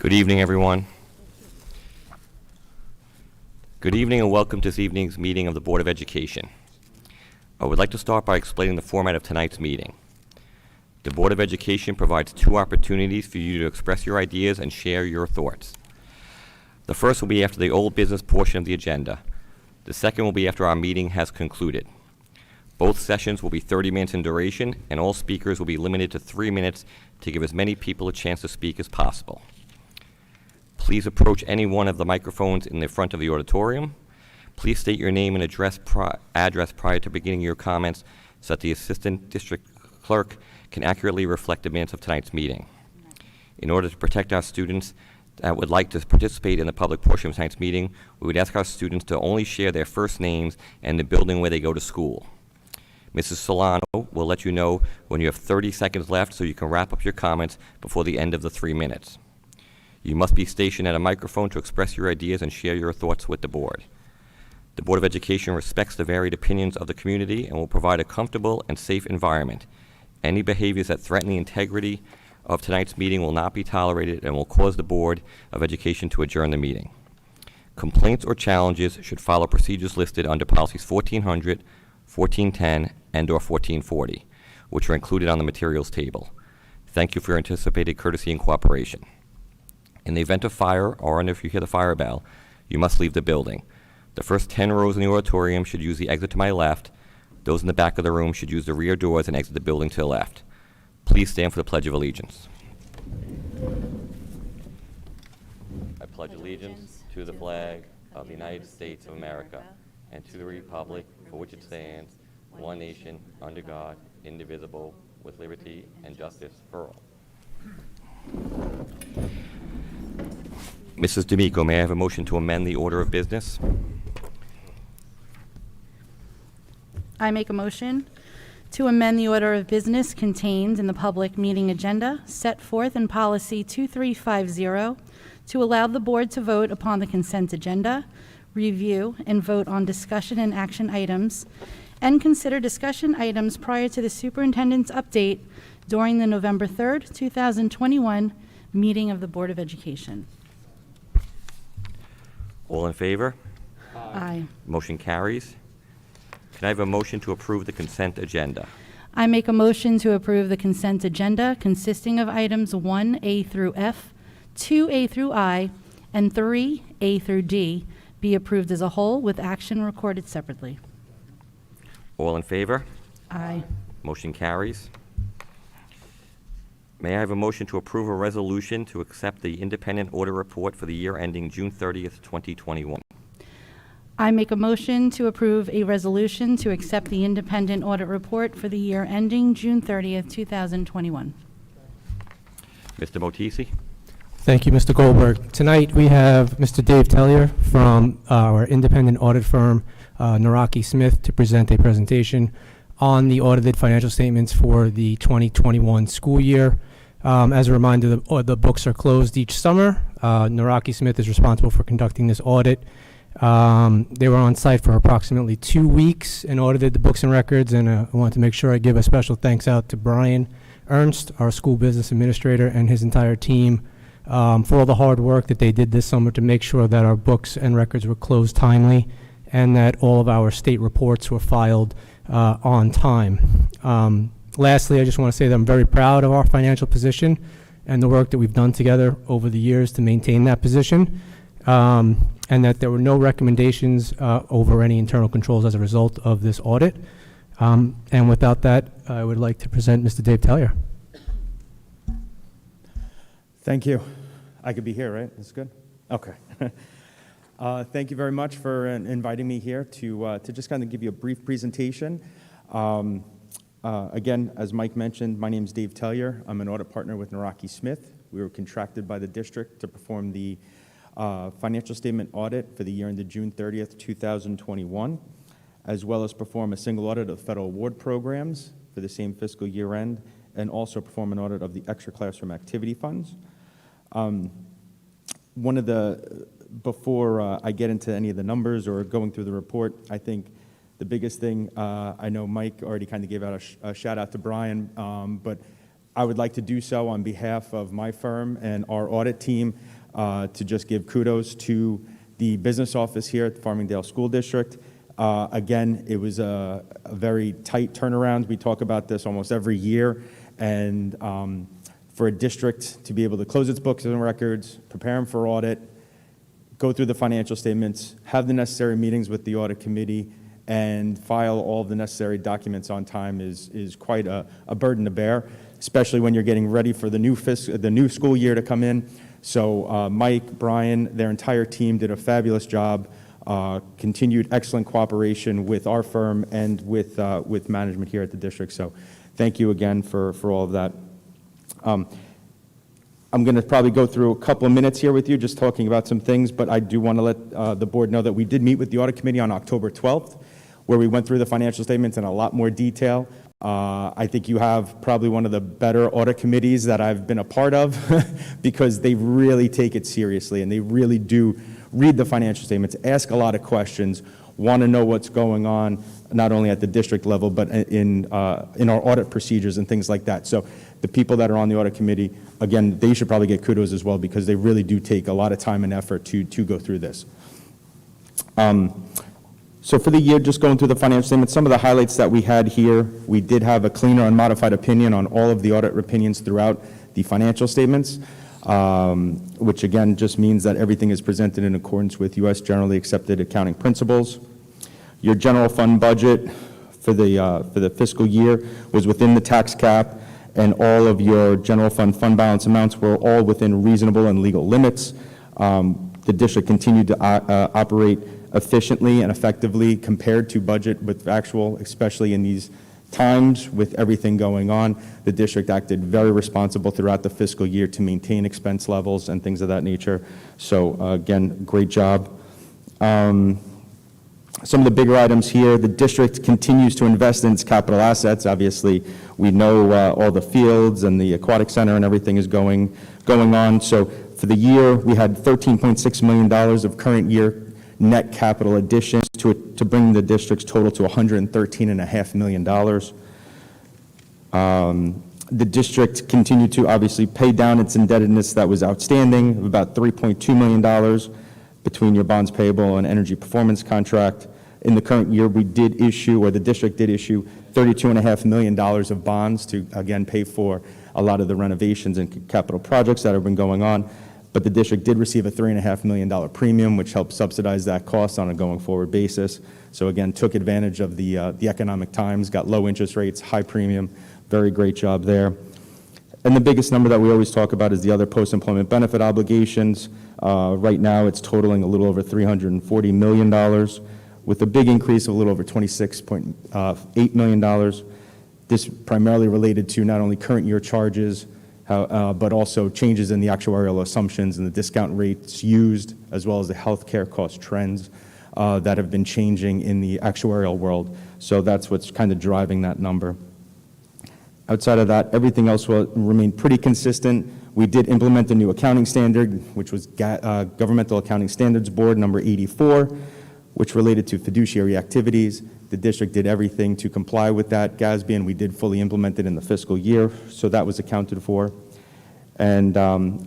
Good evening, everyone. Good evening and welcome to this evening's meeting of the Board of Education. I would like to start by explaining the format of tonight's meeting. The Board of Education provides two opportunities for you to express your ideas and share your thoughts. The first will be after the old business portion of the agenda. The second will be after our meeting has concluded. Both sessions will be 30 minutes in duration, and all speakers will be limited to 3 minutes to give as many people a chance to speak as possible. Please approach any one of the microphones in the front of the auditorium. Please state your name and address prior to beginning your comments so that the Assistant District Clerk can accurately reflect the minutes of tonight's meeting. In order to protect our students that would like to participate in the public portion of tonight's meeting, we would ask our students to only share their first names and the building where they go to school. Mrs. Solano will let you know when you have 30 seconds left so you can wrap up your comments before the end of the 3 minutes. You must be stationed at a microphone to express your ideas and share your thoughts with the board. The Board of Education respects the varied opinions of the community and will provide a comfortable and safe environment. Any behaviors that threaten the integrity of tonight's meeting will not be tolerated and will cause the Board of Education to adjourn the meeting. Complaints or challenges should follow procedures listed under policies 1400, 1410, and/or 1440, which are included on the materials table. Thank you for your anticipated courtesy and cooperation. In the event of fire, or if you hear the fire bell, you must leave the building. The first 10 rows in the auditorium should use the exit to my left. Those in the back of the room should use the rear doors and exit the building to the left. Please stand for the Pledge of Allegiance. I pledge allegiance to the flag of the United States of America and to the republic for which it stands, one nation, under God, indivisible, with liberty and justice for all. Mrs. D'Amico, may I have a motion to amend the order of business? I make a motion to amend the order of business contained in the public meeting agenda set forth in policy 2350 to allow the board to vote upon the consent agenda, review and vote on discussion and action items, and consider discussion items prior to the superintendent's update during the November 3rd, 2021 meeting of the Board of Education. All in favor? Aye. Motion carries. Can I have a motion to approve the consent agenda? I make a motion to approve the consent agenda consisting of items 1A through F, 2A through I, and 3A through D be approved as a whole with action recorded separately. All in favor? Aye. Motion carries. May I have a motion to approve a resolution to accept the independent audit report for the year ending June 30th, 2021? I make a motion to approve a resolution to accept the independent audit report for the year ending June 30th, 2021. Mr. Motisi? Thank you, Mr. Goldberg. Tonight we have Mr. Dave Tellier from our independent audit firm, Naraki Smith, to present a presentation on the audited financial statements for the 2021 school year. As a reminder, the books are closed each summer. Naraki Smith is responsible for conducting this audit. They were on site for approximately 2 weeks and audited the books and records, and I want to make sure I give a special thanks out to Brian Ernst, our school business administrator, and his entire team for all the hard work that they did this summer to make sure that our books and records were closed timely and that all of our state reports were filed on time. Lastly, I just want to say that I'm very proud of our financial position and the work that we've done together over the years to maintain that position, and that there were no recommendations over any internal controls as a result of this audit. And without that, I would like to present Mr. Dave Tellier. Thank you. I could be here, right? That's good? Okay. Thank you very much for inviting me here to just kind of give you a brief presentation. Again, as Mike mentioned, my name is Dave Tellier. I'm an audit partner with Naraki Smith. We were contracted by the district to perform the financial statement audit for the year ended June 30th, 2021, as well as perform a single audit of federal award programs for the same fiscal year end, and also perform an audit of the extra classroom activity funds. Before I get into any of the numbers or going through the report, I think the biggest thing, I know Mike already kind of gave out a shout out to Brian, but I would like to do so on behalf of my firm and our audit team. to just give kudos to the business office here at the Farmingdale School District. Again, it was a very tight turnaround. We talk about this almost every year, and for a district to be able to close its books and records, prepare them for audit, go through the financial statements, have the necessary meetings with the Audit Committee, and file all the necessary documents on time is quite a burden to bear, especially when you're getting ready for the new school year to come in. So Mike, Brian, their entire team did a fabulous job, continued excellent cooperation with our firm and with management here at the district. So thank you again for all of that. I'm going to probably go through a couple of minutes here with you, just talking about some things, but I do want to let the board know that we did meet with the Audit Committee on October 12th, where we went through the financial statements in a lot more detail. I think you have probably one of the better audit committees that I've been a part of because they really take it seriously and they really do read the financial statements, ask a lot of questions, want to know what's going on, not only at the district level, but in our audit procedures and things like that. So the people that are on the audit committee, again, they should probably get kudos as well because they really do take a lot of time and effort to go through this. So for the year, just going through the financial statements, some of the highlights that we had here, we did have a cleaner and modified opinion on all of the audit opinions throughout the financial statements, which again just means that everything is presented in accordance with U.S. generally accepted accounting principles. Your general fund budget for the fiscal year was within the tax cap, and all of your general fund balance amounts were all within reasonable and legal limits. The district continued to operate efficiently and effectively compared to budget with actual, especially in these times with everything going on. The district acted very responsible throughout the fiscal year to maintain expense levels and things of that nature. So again, great job. Some of the bigger items here, the district continues to invest in its capital assets. Obviously, we know all the fields and the Aquatic Center and everything is going on. So for the year, we had $13.6 million of current year net capital additions to bring the district's total to $113.5 million. The district continued to obviously pay down its indebtedness that was outstanding, about $3.2 million between your bonds payable and energy performance contract. In the current year, we did issue, or the district did issue, $32.5 million of bonds to, again, pay for a lot of the renovations and capital projects that have been going on. But the district did receive a $3.5 million premium, which helped subsidize that cost on a going forward basis. So again, took advantage of the economic times, got low interest rates, high premium, very great job there. And the biggest number that we always talk about is the other post-employment benefit obligations. Right now, it's totaling a little over $340 million, with a big increase of a little over $26.8 million. This primarily related to not only current year charges, but also changes in the actuarial assumptions and the discount rates used, as well as the healthcare cost trends that have been changing in the actuarial world. So that's what's kind of driving that number. Outside of that, everything else will remain pretty consistent. We did implement a new accounting standard, which was Governmental Accounting Standards Board number 84, which related to fiduciary activities. The district did everything to comply with that GASB, and we did fully implement it in the fiscal year, so that was accounted for. And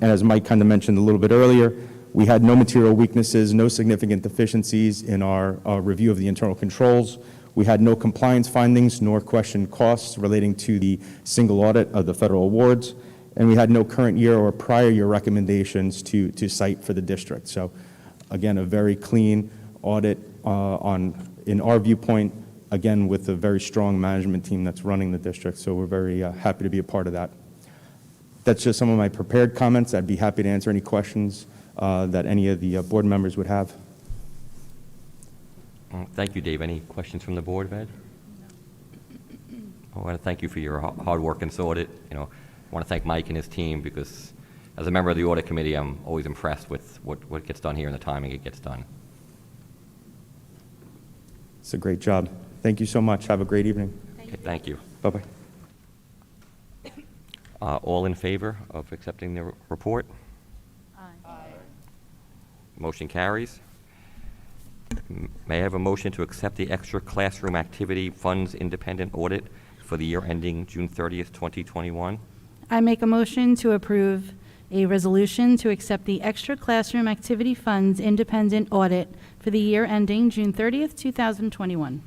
as Mike kind of mentioned a little bit earlier, we had no material weaknesses, no significant deficiencies in our review of the internal controls. We had no compliance findings nor questioned costs relating to the single audit of the federal awards, and we had no current year or prior year recommendations to cite for the district. So again, a very clean audit in our viewpoint, again, with a very strong management team that's running the district. So we're very happy to be a part of that. That's just some of my prepared comments. I'd be happy to answer any questions that any of the board members would have. Thank you, Dave. Any questions from the Board of Ed? I want to thank you for your hard work in this audit. I want to thank Mike and his team because as a member of the Audit Committee, I'm always impressed with what gets done here and the timing it gets done. It's a great job. Thank you so much. Have a great evening. Thank you. Bye-bye. All in favor of accepting the report? Aye. Motion carries. May I have a motion to accept the extra classroom activity funds independent audit for the year ending June 30th, 2021? I make a motion to approve A resolution to accept the extra classroom activity funds independent audit for the year ending June 30th, 2021.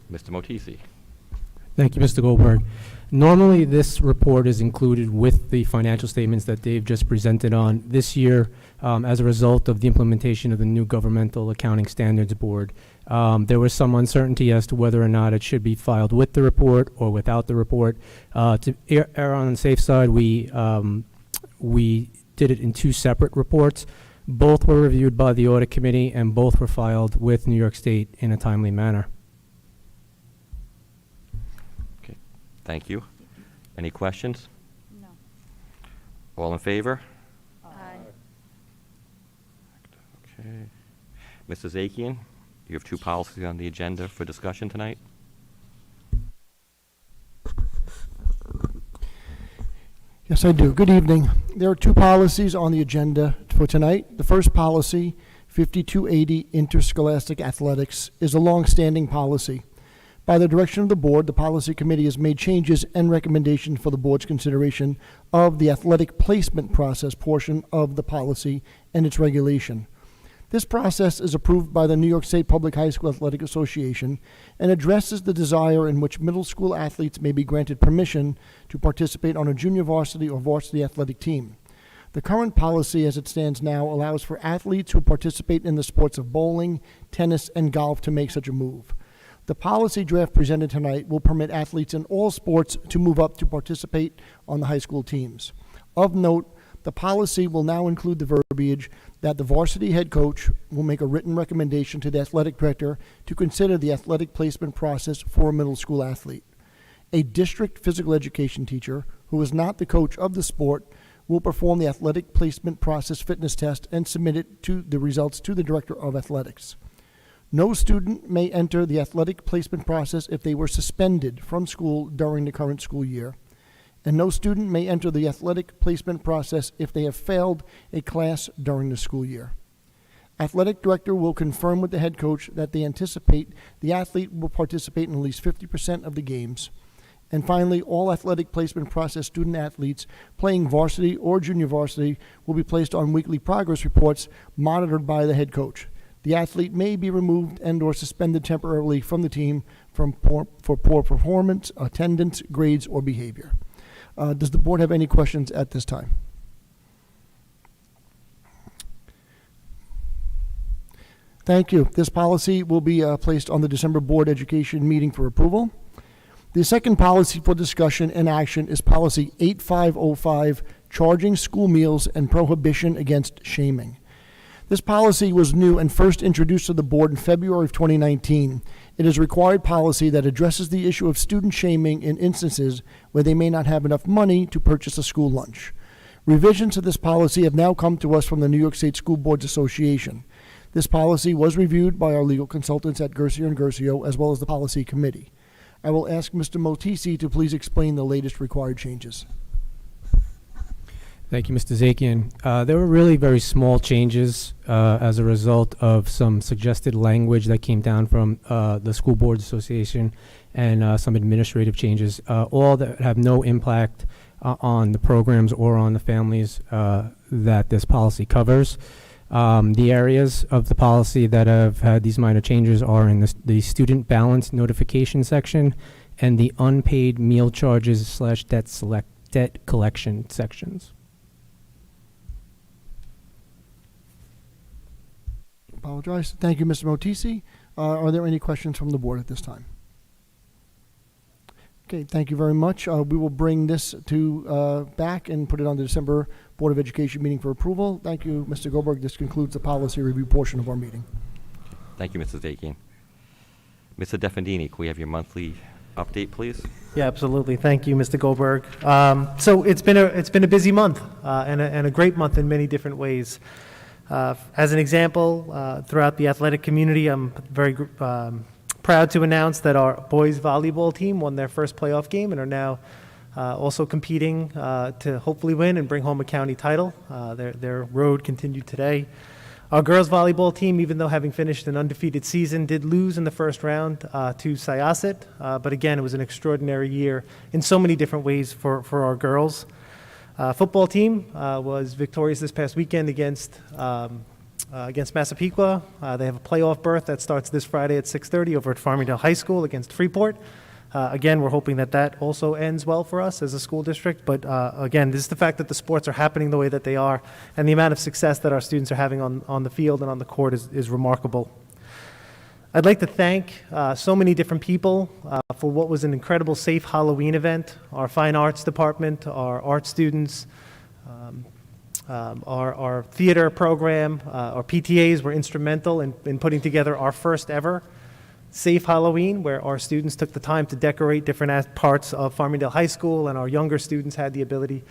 Mr. Motisi. Thank you, Mr. Goldberg. Normally, this report is included with the financial statements that Dave just presented on. This year, as a result of the implementation of the new Governmental Accounting Standards Board, there was some uncertainty as to whether or not it should be filed with the report or without the report. To err on the safe side, we did it in two separate reports. Both were reviewed by the Audit Committee, and both were filed with New York State in a timely manner. Okay, thank you. Any questions? No. All in favor? Aye. Okay. Mrs. Akin, you have two policies on the agenda for discussion tonight. Yes, I do. Good evening. There are two policies on the agenda for tonight. The first policy, 5280 Interscholastic Athletics, is a long-standing policy. By the direction of the board, the policy committee has made changes and recommendations for the board's consideration of the athletic placement process portion of the policy and its regulation. This process is approved by the New York State Public High School Athletic Association and addresses the desire in which middle school athletes may be granted permission to participate on a junior varsity or varsity athletic team. The current policy as it stands now allows for athletes who participate in the sports of bowling, tennis, and golf to make such a move. The policy draft presented tonight will permit athletes in all sports to move up to participate on the high school teams. Of note, the policy will now include the verbiage that the varsity head coach will make a written recommendation to the athletic director to consider the athletic placement process for a middle school athlete. A district physical education teacher, who is not the coach of the sport, will perform the athletic placement process fitness test and submit the results to the director of athletics. No student may enter the athletic placement process if they were suspended from school during the current school year, and no student may enter the athletic placement process if they have failed a class during the school year. Athletic director will confirm with the head coach that they anticipate the athlete will participate in at least 50% of the games. And finally, all athletic placement process student athletes playing varsity or junior varsity will be placed on weekly progress reports monitored by the head coach. The athlete may be removed and or suspended temporarily from the team for poor performance, attendance, grades, or behavior. Does the board have any questions at this time? Thank you. This policy will be placed on the December Board Education meeting for approval. The second policy for discussion and action is Policy 8505, Charging School Meals and Prohibition Against Shaming. This policy was new and first introduced to the board in February of 2019. It is a required policy that addresses the issue of student shaming in instances where they may not have enough money to purchase a school lunch. Revisions to this policy have now come to us from the New York State School Boards Association. This policy was reviewed by our legal consultants at Gercio & Gercio as well as the policy committee. I will ask Mr. Motisi to please explain the latest required changes. Thank you, Mr. Zakian. There were really very small changes as a result of some suggested language that came down from the School Boards Association and some administrative changes, all that have no impact on the programs or on the families that this policy covers. The areas of the policy that have had these minor changes are in the student balance notification section and the unpaid meal charges / debt collection sections. Apologize. Thank you, Mr. Motisi. Are there any questions from the board at this time? Okay, thank you very much. We will bring this to back and put it on the December Board of Education meeting for approval. Thank you, Mr. Goldberg. This concludes the policy review portion of our meeting. Thank you, Mrs. Dakian. Mr. Defendini, can we have your monthly update, please? Yeah, absolutely. Thank you, Mr. Goldberg. So it's been a busy month and a great month in many different ways. As an example, throughout the athletic community, I'm very proud to announce that our boys volleyball team won their first playoff game and are now also competing to hopefully win and bring home a county title. Their road continued today. Our girls volleyball team, even though having finished an undefeated season, did lose in the first round to Syosset. But again, it was an extraordinary year in so many different ways for our girls. Football team was victorious this past weekend against Massapequa. They have a playoff berth that starts this Friday at 6:30 over at Farmingdale High School against Freeport. Again, we're hoping that that also ends well for us as a school district. But again, this is the fact that the sports are happening the way that they are, and the amount of success that our students are having on the field and on the court is remarkable. I'd like to thank so many different people for what was an incredible safe Halloween event. Our fine arts department, our art students, our theater program, our PTAs were instrumental in putting together our first ever Safe Halloween, where our students took the time to decorate different parts of Farmingdale High School, and our younger students had the ability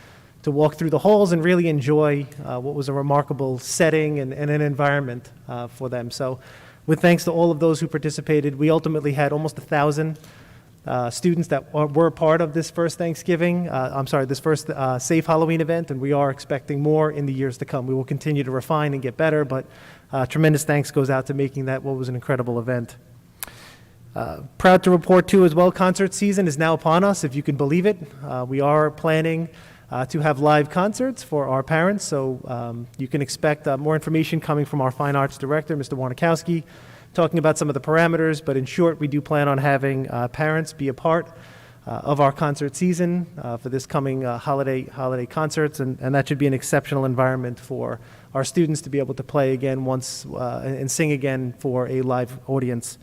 to walk through the halls and really enjoy what was a remarkable setting and an environment for them. So with thanks to all of those who participated, we ultimately had almost 1,000 students that were part of this first this first Safe Halloween event, and we are expecting more in the years to come. We will continue to refine and get better, but tremendous thanks goes out to making that what was an incredible event. Proud to report, too, as well, concert season is now upon us, if you can believe it. We are planning to have live concerts for our parents, so you can expect more information coming from our Fine Arts Director, Mr. Warnikowski, talking about some of the parameters, but in short, we do plan on having parents be a part of our concert season for this coming holiday concerts, and that should be an exceptional environment for our students to be able to play again once and sing again for a live audience.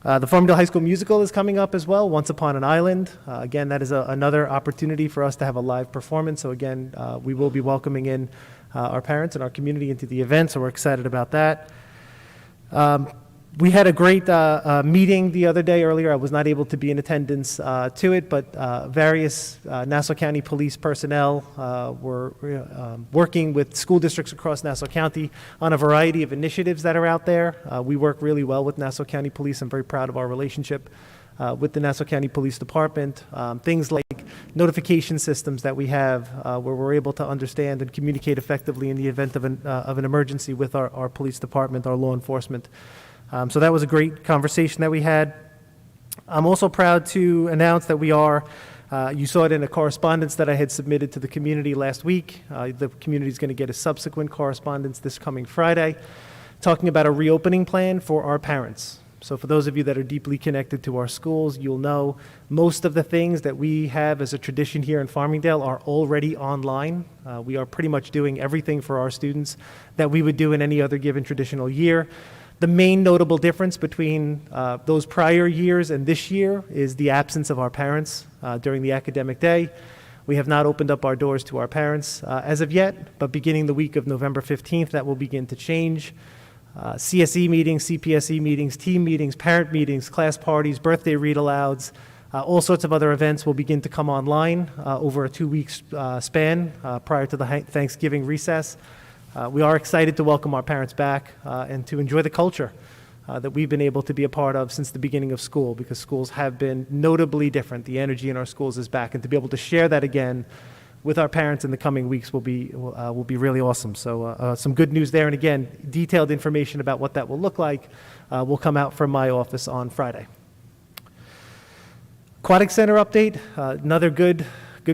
The Farmingdale High School musical is coming up as well, Once Upon an Island. Again, that is another opportunity for us to have a live performance. So again, we will be welcoming in our parents and our community into the event, so we're excited about that. We had a great meeting the other day earlier. I was not able to be in attendance to it, but various Nassau County police personnel were working with school districts across Nassau County on a variety of initiatives that are out there. We work really well with Nassau County Police. I'm very proud of our relationship with the Nassau County Police Department. Things like notification systems that we have where we're able to understand and communicate effectively in the event of an emergency with our police department, our law enforcement. So that was a great conversation that we had. I'm also proud to announce that we are, you saw it in a correspondence that I had submitted to the community last week. The community is going to get a subsequent correspondence this coming Friday, talking about a reopening plan for our parents. So for those of you that are deeply connected to our schools, you'll know most of the things that we have as a tradition here in Farmingdale are already online. We are pretty much doing everything for our students that we would do in any other given traditional year. The main notable difference between those prior years and this year is the absence of our parents during the academic day. We have not opened up our doors to our parents as of yet, but beginning the week of November 15th, that will begin to change. CSE meetings, CPSE meetings, team meetings, parent meetings, class parties, birthday read-alouds, all sorts of other events will begin to come online over a 2-week span prior to the Thanksgiving recess. We are excited to welcome our parents back and to enjoy the culture that we've been able to be a part of since the beginning of school, because schools have been notably different. The energy in our schools is back, and to be able to share that again with our parents in the coming weeks will be really awesome. So some good news there, and again, detailed information about what that will look like will come out from my office on Friday. Aquatic Center update, another good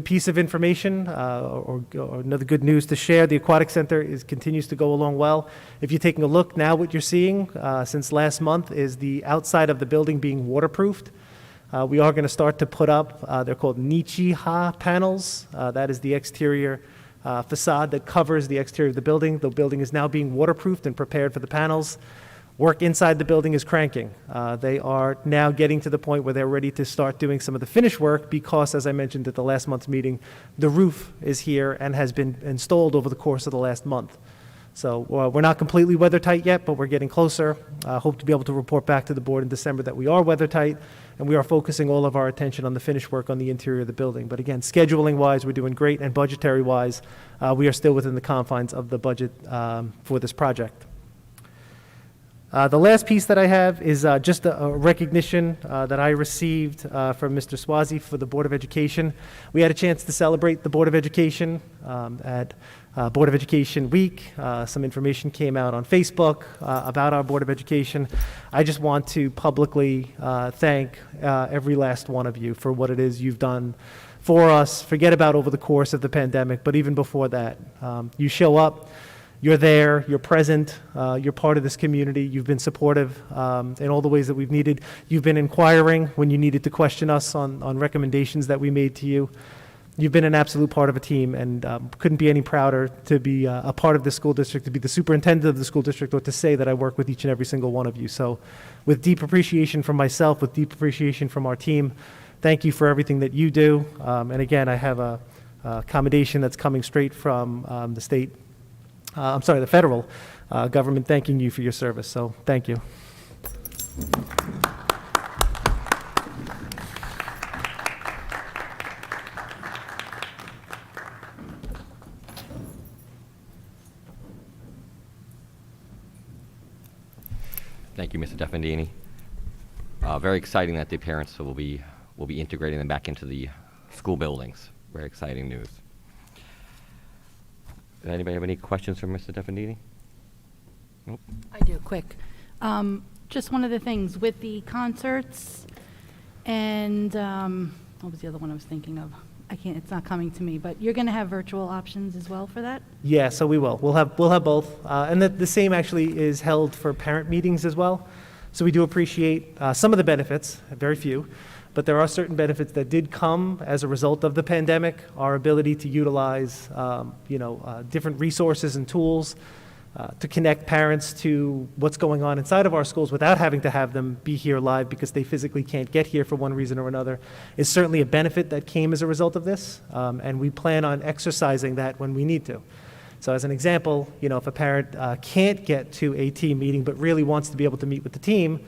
piece of information or another good news to share. The Aquatic Center continues to go along well. If you're taking a look now, what you're seeing since last month is the outside of the building being waterproofed. We are going to start to put up, they're called Nichiha panels. That is the exterior facade that covers the exterior of the building. The building is now being waterproofed and prepared for the panels. Work inside the building is cranking. They are now getting to the point where they're ready to start doing some of the finish work because, as I mentioned at the last month's meeting, the roof is here and has been installed over the course of the last month. So we're not completely weather tight yet, but we're getting closer. Hope to be able to report back to the board in December that we are weather tight, and we are focusing all of our attention on the finish work on the interior of the building. But again, scheduling-wise, we're doing great, and budgetary-wise, we are still within the confines of the budget for this project. The last piece that I have is just a recognition that I received from Mr. Swazi for the Board of Education. We had a chance to celebrate the Board of Education at Board of Education Week. Some information came out on Facebook about our Board of Education. I just want to publicly thank every last one of you for what it is you've done for us, forget about over the course of the pandemic, but even before that. You show up, you're there, you're present, you're part of this community, you've been supportive in all the ways that we've needed. You've been inquiring when you needed to question us on recommendations that we made to you. You've been an absolute part of a team, and couldn't be any prouder to be a part of the school district, to be the superintendent of the school district, or to say that I work with each and every single one of you. So with deep appreciation from myself, with deep appreciation from our team, thank you for everything that you do. And again, I have a commendation that's coming straight from the federal government, thanking you for your service. So thank you. Thank you, Mr. Defendini. Very exciting that the parents will be integrating them back into the school buildings. Very exciting news. Does anybody have any questions for Mr. Defendini? Nope. I do, quick. Just one of the things with the concerts and, what was the other one I was thinking of? It's not coming to me, but you're going to have virtual options as well for that? Yeah, so we will. We'll have both. And the same actually is held for parent meetings as well. So we do appreciate some of the benefits, very few, but there are certain benefits that did come as a result of the pandemic. Our ability to utilize, different resources and tools to connect parents to what's going on inside of our schools without having to have them be here live because they physically can't get here for one reason or another is certainly a benefit that came as a result of this, and we plan on exercising that when we need to. So as an example, if a parent can't get to a team meeting but really wants to be able to meet with the team,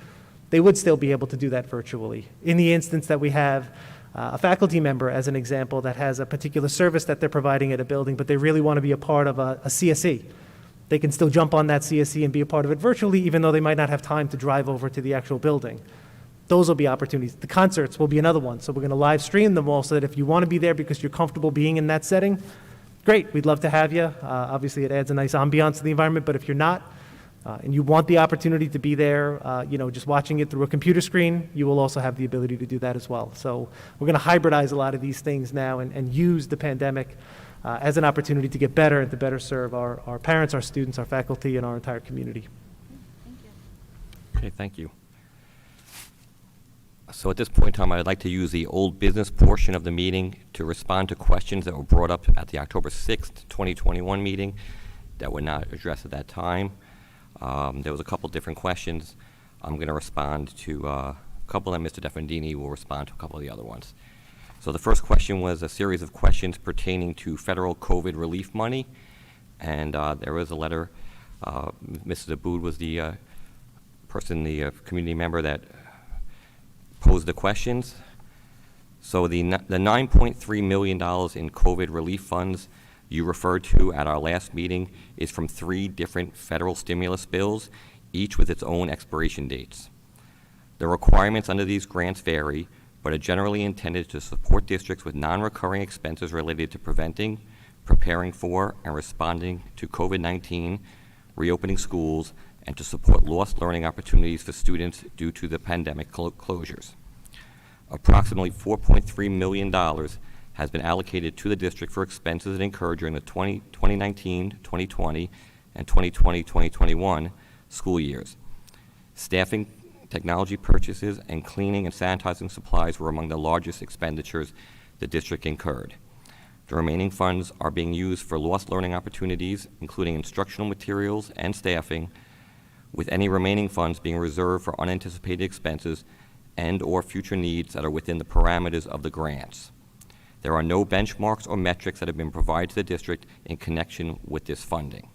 they would still be able to do that virtually. In the instance that we have a faculty member, as an example, that has a particular service that they're providing at a building, but they really want to be a part of a CSE, they can still jump on that CSE and be a part of it virtually, even though they might not have time to drive over to the actual building. Those will be opportunities. The concerts will be another one. So we're going to live stream them all so that if you want to be there because you're comfortable being in that setting, great, we'd love to have you. Obviously, it adds a nice ambiance to the environment, but if you're not, and you want the opportunity to be there, just watching it through a computer screen, you will also have the ability to do that as well. So we're going to hybridize a lot of these things now and use the pandemic as an opportunity to get better and to better serve our parents, our students, our faculty, and our entire community. Thank you. Okay, thank you. So at this point in time, I'd like to use the old business portion of the meeting to respond to questions that were brought up at the October 6th, 2021 meeting that were not addressed at that time. There was a couple different questions. I'm going to respond to a couple, and Mr. Defendini will respond to a couple of the other ones. So the first question was a series of questions pertaining to federal COVID relief money, and there was a letter. Mrs. Abood was the community member that posed the questions. So the $9.3 million in COVID relief funds you referred to at our last meeting is from 3 different federal stimulus bills, each with its own expiration dates. The requirements under these grants vary, but are generally intended to support districts with non-recurring expenses related to preventing, preparing for, and responding to COVID-19, reopening schools, and to support lost learning opportunities for students due to the pandemic closures. Approximately $4.3 million has been allocated to the district for expenses it incurred during the 2019, 2020, and 2020-2021 school years. Staffing, technology purchases, and cleaning and sanitizing supplies were among the largest expenditures the district incurred. The remaining funds are being used for lost learning opportunities, including instructional materials and staffing, with any remaining funds being reserved for unanticipated expenses and/or future needs that are within the parameters of the grants. There are no benchmarks or metrics that have been provided to the district in connection with this funding.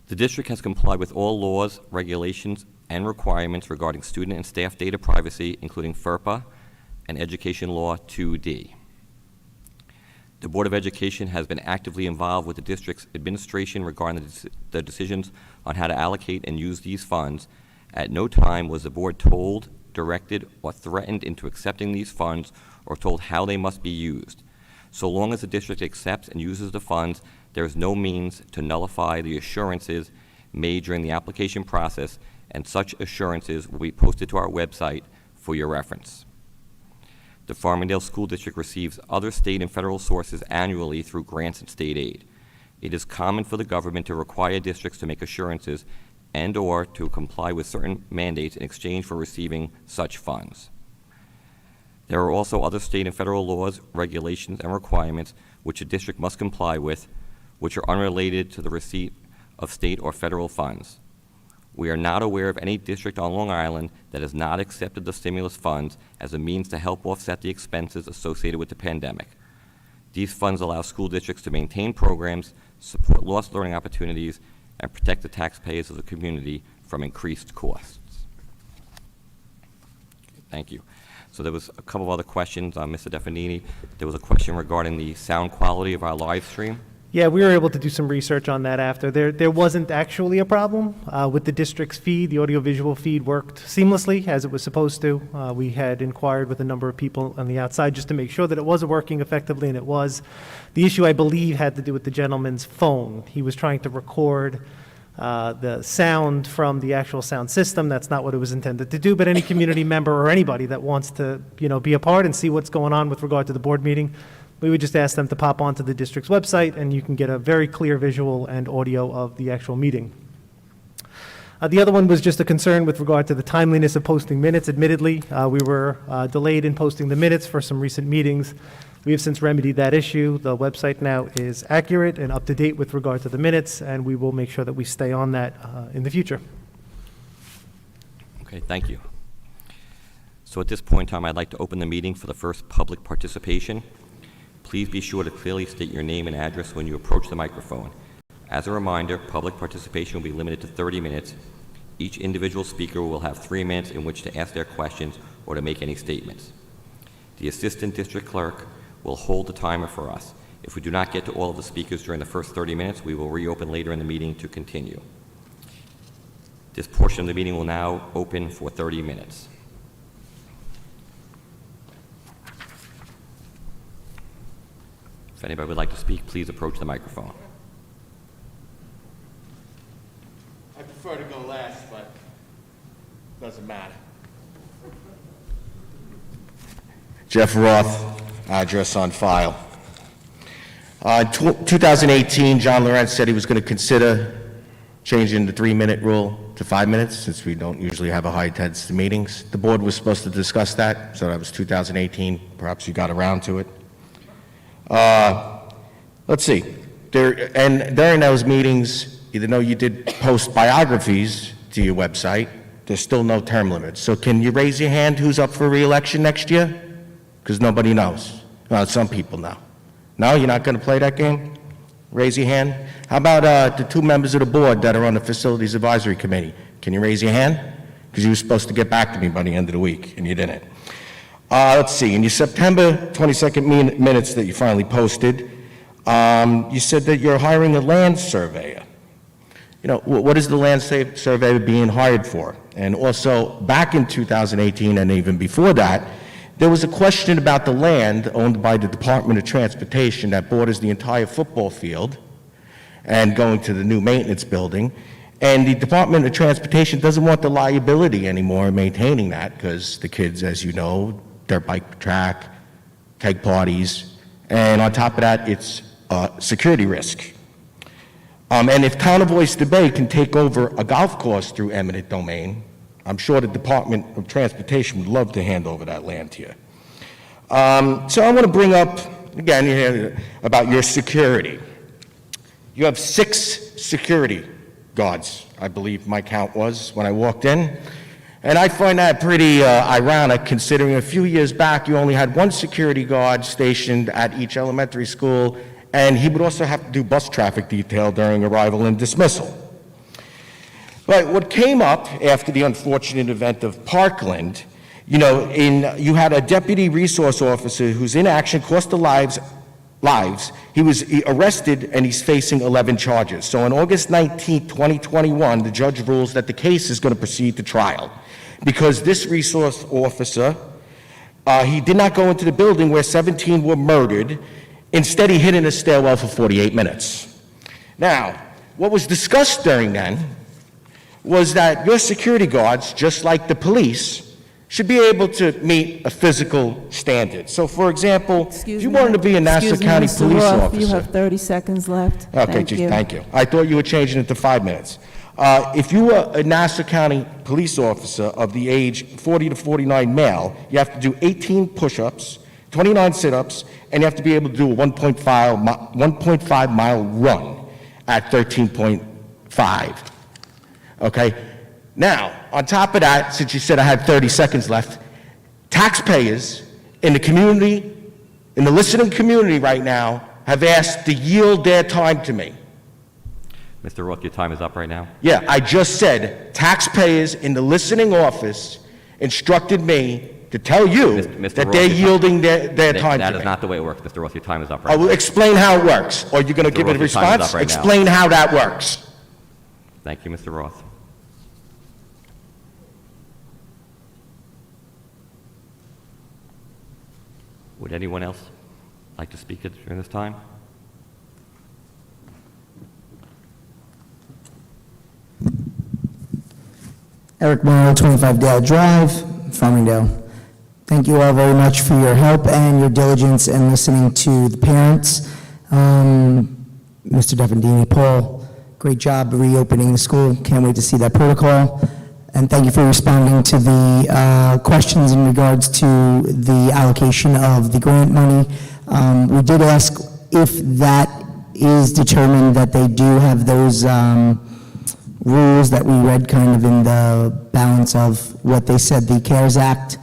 The district has complied with all laws, regulations, and requirements regarding student and staff data privacy, including FERPA and Education Law 2D. The Board of Education has been actively involved with the district's administration regarding the decisions on how to allocate and use these funds. At no time was the board told, directed, or threatened into accepting these funds or told how they must be used. So long as the district accepts and uses the funds, there is no means to nullify the assurances made during the application process, and such assurances will be posted to our website for your reference. The Farmingdale School District receives other state and federal sources annually through grants and state aid. It is common for the government to require districts to make assurances and/or to comply with certain mandates in exchange for receiving such funds. There are also other state and federal laws, regulations, and requirements which a district must comply with, which are unrelated to the receipt of state or federal funds. We are not aware of any district on Long Island that has not accepted the stimulus funds as a means to help offset the expenses associated with the pandemic. These funds allow school districts to maintain programs, support lost learning opportunities, and protect the taxpayers of the community from increased costs. Thank you. So there was a couple of other questions, Mr. Definini. There was a question regarding the sound quality of our live stream. Yeah, we were able to do some research on that after. There wasn't actually a problem with the district's feed. The audiovisual feed worked seamlessly as it was supposed to. We had inquired with a number of people on the outside just to make sure that it was working effectively, and it was. The issue, I believe, had to do with the gentleman's phone. He was trying to record the sound from the actual sound system. That's not what it was intended to do, but any community member or anybody that wants to, be a part and see what's going on with regard to the board meeting, we would just ask them to pop onto the district's website, and you can get a very clear visual and audio of the actual meeting. The other one was just a concern with regard to the timeliness of posting minutes. Admittedly, we were delayed in posting the minutes for some recent meetings. We have since remedied that issue. The website now is accurate and up to date with regard to the minutes, and we will make sure that we stay on that in the future. Okay, thank you. So at this point in time, I'd like to open the meeting for the first public participation. Please be sure to clearly state your name and address when you approach the microphone. As a reminder, public participation will be limited to 30 minutes. Each individual speaker will have 3 minutes in which to ask their questions or to make any statements. The Assistant District Clerk will hold the timer for us. If we do not get to all of the speakers during the first 30 minutes, we will reopen later in the meeting to continue. This portion of the meeting will now open for 30 minutes. If anybody would like to speak, please approach the microphone. I prefer to go last, but doesn't matter. Jeff Roth, address on file. In 2018, John Lorenz said he was going to consider changing the 3-minute rule to 5 minutes, since we don't usually have a high intensity meetings. The board was supposed to discuss that, so that was 2018. Perhaps you got around to it. Let's see. And during those meetings, even though you did post biographies to your website, there's still no term limit. So can you raise your hand who's up for re-election next year? Because nobody knows. Well, some people know. No, you're not going to play that game? Raise your hand. How about the 2 members of the board that are on the Facilities Advisory Committee? Can you raise your hand? Because you were supposed to get back to me by the end of the week, and you didn't. Let's see, in your September 22nd minutes that you finally posted, you said that you're hiring a land surveyor. What is the land surveyor being hired for? And also, back in 2018 and even before that, there was a question about the land owned by the Department of Transportation that borders the entire football field and going to the new maintenance building. And the Department of Transportation doesn't want the liability anymore in maintaining that, because the kids, as you know, dirt bike track, keg parties, and on top of that, it's security risk. And if Town of Oyster Bay can take over a golf course through eminent domain, I'm sure the Department of Transportation would love to hand over that land to you. So I want to bring up, again, about your security. You have 6 security guards, I believe my count was when I walked in. And I find that pretty ironic, considering a few years back you only had 1 security guard stationed at each elementary school, and he would also have to do bus traffic detail during arrival and dismissal. But what came up after the unfortunate event of Parkland, you had a deputy resource officer whose inaction cost the lives. He was arrested and he's facing 11 charges. So on August 19, 2021, the judge rules that the case is going to proceed to trial because this resource officer, he did not go into the building where 17 were murdered. Instead, he hid in a stairwell for 48 minutes. Now, what was discussed during then was that your security guards, just like the police, should be able to meet a physical standard. So for example, if Excuse you me. wanted to be a Nassau Excuse me, County Mr. police Roth, officer. You have 30 seconds left. Okay, Thank you. thank you. I thought you were changing it to 5 minutes. If you were a Nassau County police officer of the age 40 to 49 male, you have to do 18 push-ups, 29 sit-ups, and you have to be able to do a 1.5 mile run at 13.5. Okay? Now, on top of that, since you said I had 30 seconds left, taxpayers in the community, in the listening community right now, have asked to yield their time to me. Mr. Roth, your time is up right now. Yeah, I just said taxpayers in the listening office instructed me to tell you Mr. that Roth, they're your yielding their time That to is me. not the way it works, Mr. Roth. Your time is up I right will now. explain how it works, or you're going to Mr. give it a Roth, your time is response? up right now. Explain how that works. Thank you, Mr. Roth. Would anyone else like to speak during this time? Eric Morrow, 25 Dale Drive, Farmingdale. Thank you all very much for your help and your diligence in listening to the parents. Mr. Devendini, Paul, great job reopening the school. Can't wait to see that protocol. And thank you for responding to the questions in regards to the allocation of the grant money. We did ask if that is determined that they do have those rules that we read kind of in the balance of what they said the CARES Act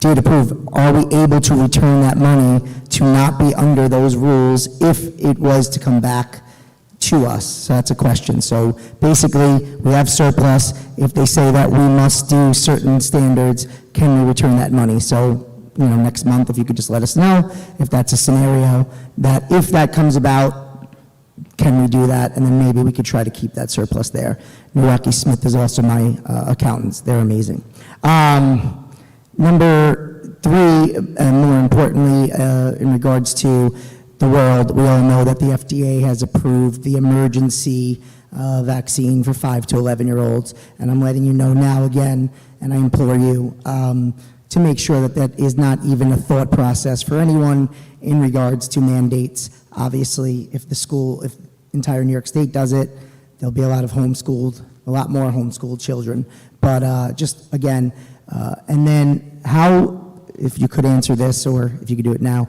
did approve. Are we able to return that money to not be under those rules if it was to come back to us? So that's a question. So basically, we have surplus. If they say that we must do certain standards, can we return that money? So, next month, if you could just let us know if that's a scenario, that if that comes about, can we do that? And then maybe we could try to keep that surplus there. Milwaukee Smith is also my accountants. They're amazing. Number 3, and more importantly, in regards to the world, we all know that the FDA has approved the emergency vaccine for 5 to 11-year-olds. And I'm letting you know now again, and I implore you to make sure that that is not even a thought process for anyone in regards to mandates. Obviously, if entire New York State does it, there'll be a lot more homeschooled children. But just again, and then how, if you could answer this, or if you could do it now,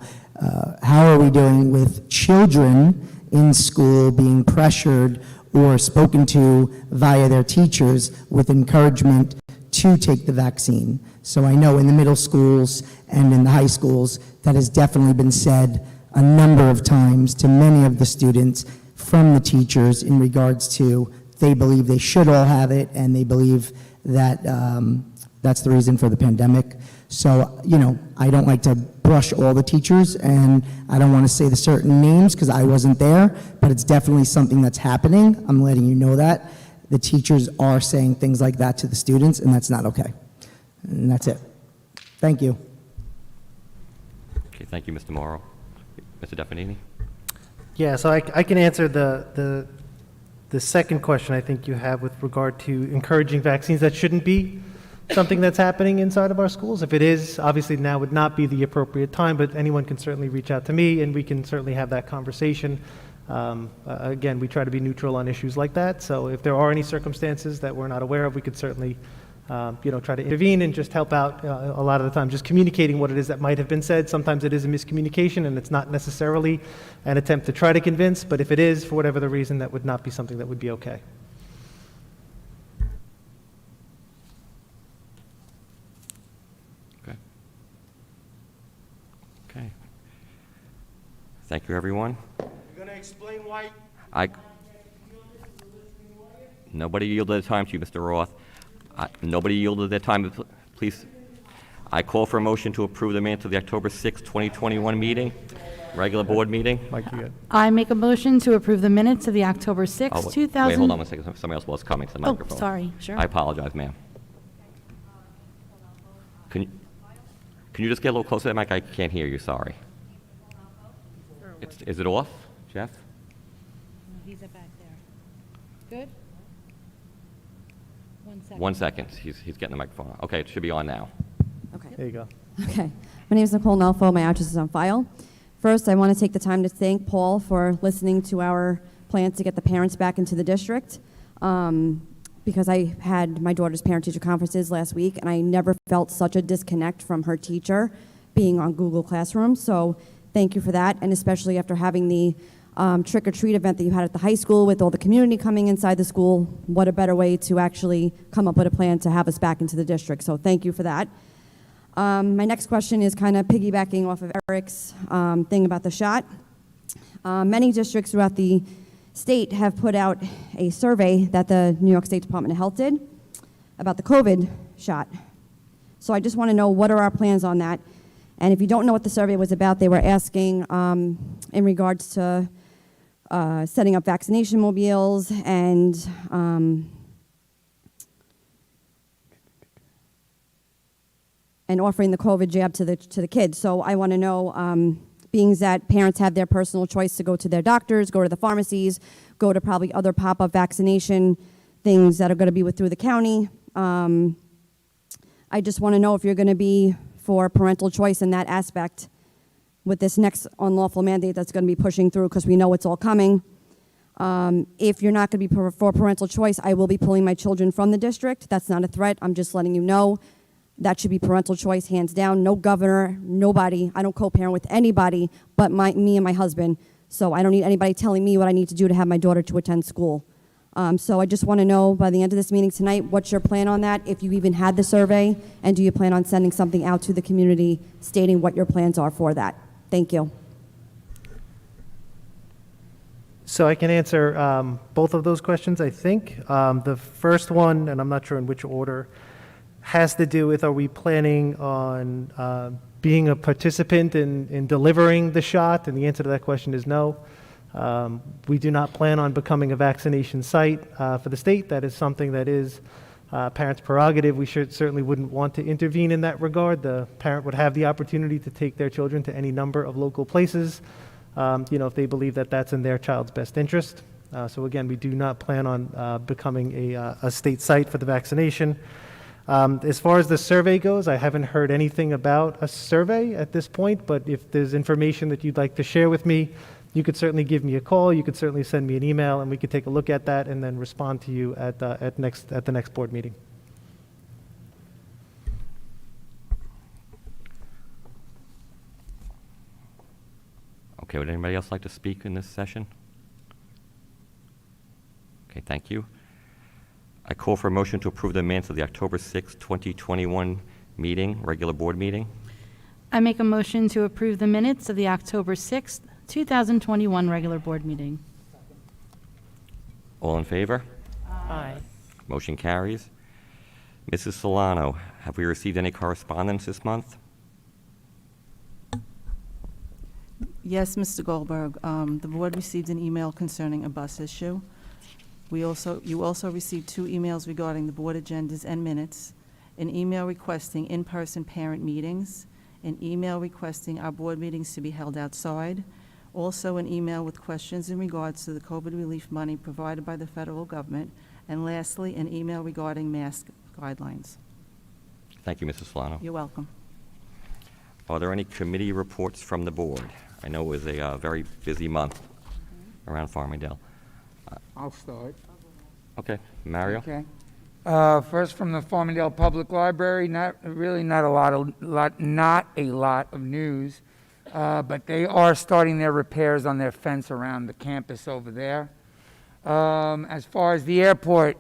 how are we doing with children in school being pressured or spoken to via their teachers with encouragement to take the vaccine? So I know in the middle schools and in the high schools, that has definitely been said a number of times to many of the students from the teachers in regards to they believe they should all have it, and they believe that that's the reason for the pandemic. So, I don't like to brush all the teachers, and I don't want to say the certain names because I wasn't there, but it's definitely something that's happening. I'm letting you know that. The teachers are saying things like that to the students, and that's not okay. And that's it. Thank you. Okay, thank you, Mr. Morrow. Mr. Deffinini? Yeah, so I can answer the second question I think you have with regard to encouraging vaccines. That shouldn't be something that's happening inside of our schools. If it is, obviously now would not be the appropriate time, but anyone can certainly reach out to me and we can certainly have that conversation. Again, we try to be neutral on issues like that. So if there are any circumstances that we're not aware of, we could certainly try to intervene and just help out a lot of the time, just communicating what it is that might have been said. Sometimes it is a miscommunication and it's not necessarily an attempt to try to convince, but if it is, for whatever the reason, that would not be something that would be okay. Okay. Okay. Thank you, everyone. You're going to explain why? Nobody yielded their time to you, Mr. Roth. Nobody yielded their time. Please. I call for a motion to approve the minutes of the October 6, 2021 meeting, regular board meeting. I make a motion to approve the minutes of the October 6, Oh, 2000. Wait, hold on one second. Somebody else was coming to the Oh, microphone. sorry, sure. I apologize, ma'am. Can you just get a little closer to the mic? I can't hear you, sorry. Is it off, Jeff? He's back there. Good? 1 second. He's getting the microphone on. Okay, it should be on now. Okay. There you go. Okay. My name is Nicole Nelfo. My address is on file. First, I want to take the time to thank Paul for listening to our plans to get the parents back into the district. Because I had my daughter's parent-teacher conferences last week, and I never felt such a disconnect from her teacher being on Google Classroom. So thank you for that, and especially after having the trick-or-treat event that you had at the high school with all the community coming inside the school. What a better way to actually come up with a plan to have us back into the district. So thank you for that. My next question is kind of piggybacking off of Eric's thing about the shot. Many districts throughout the state have put out a survey that the New York State Department of Health did about the COVID shot. So I just want to know, what are our plans on that? And if you don't know what the survey was about, they were asking in regards to setting up vaccination mobiles and offering the COVID jab to the kids. So I want to know, being that parents have their personal choice to go to their doctors, go to the pharmacies, go to probably other pop-up vaccination things that are going to be through the county. I just want to know if you're going to be for parental choice in that aspect with this next unlawful mandate that's going to be pushing through, because we know it's all coming. If you're not going to be for parental choice, I will be pulling my children from the district. That's not a threat. I'm just letting you know. That should be parental choice, hands down. No governor, nobody. I don't co-parent with anybody but me and my husband. So I don't need anybody telling me what I need to do to have my daughter to attend school. So I just want to know by the end of this meeting tonight, what's your plan on that, if you even had the survey, and do you plan on sending something out to the community stating what your plans are for that? Thank you. So I can answer both of those questions, I think. The first one, and I'm not sure in which order, has to do with, are we planning on being a participant in delivering the shot? And the answer to that question is no. We do not plan on becoming a vaccination site for the state. That is something that is parents' prerogative. We certainly wouldn't want to intervene in that regard. The parent would have the opportunity to take their children to any number of local places, if they believe that that's in their child's best interest. So again, we do not plan on becoming a state site for the vaccination. As far as the survey goes, I haven't heard anything about a survey at this point, but if there's information that you'd like to share with me, you could certainly give me a call, you could certainly send me an email, and we could take a look at that and then respond to you at the next board meeting. Okay, would anybody else like to speak in this session? Okay, thank you. I call for a motion to approve the minutes of the October 6, 2021 meeting, regular board meeting. I make a motion to approve the minutes of the October 6th, 2021 regular board meeting. All in favor? Aye. Motion carries. Mrs. Solano, have we received any correspondence this month? Yes, Mr. Goldberg. The board received an email concerning a bus issue. You also received 2 emails regarding the board agendas and minutes, an email requesting in-person parent meetings, an email requesting our board meetings to be held outside, also an email with questions in regards to the COVID relief money provided by the federal government, and lastly, an email regarding mask guidelines. Thank you, Mrs. Solano. You're welcome. Are there any committee reports from the board? I know it was a very busy month around Farmingdale. I'll start. Okay, Mario? Okay. First, from the Farmingdale Public Library, not a lot of news, but they are starting their repairs on their fence around the campus over there. As far as the airport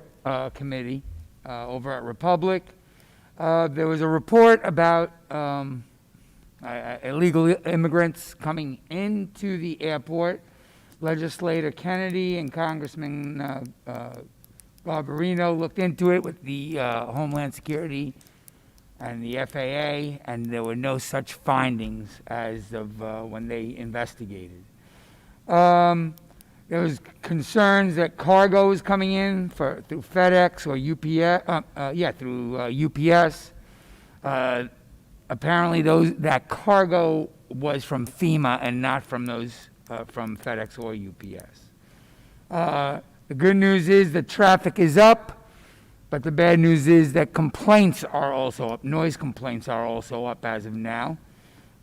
committee over at Republic, there was a report about illegal immigrants coming into the airport. Legislator Kennedy and Congressman Barbarino looked into it with the Homeland Security and the FAA, and there were no such findings as of when they investigated. There was concerns that cargo was coming in through FedEx or UPS, through UPS. Apparently that cargo was from FEMA and not from from FedEx or UPS. The good news is the traffic is up. But the bad news is that complaints are also up. Noise complaints are also up as of now.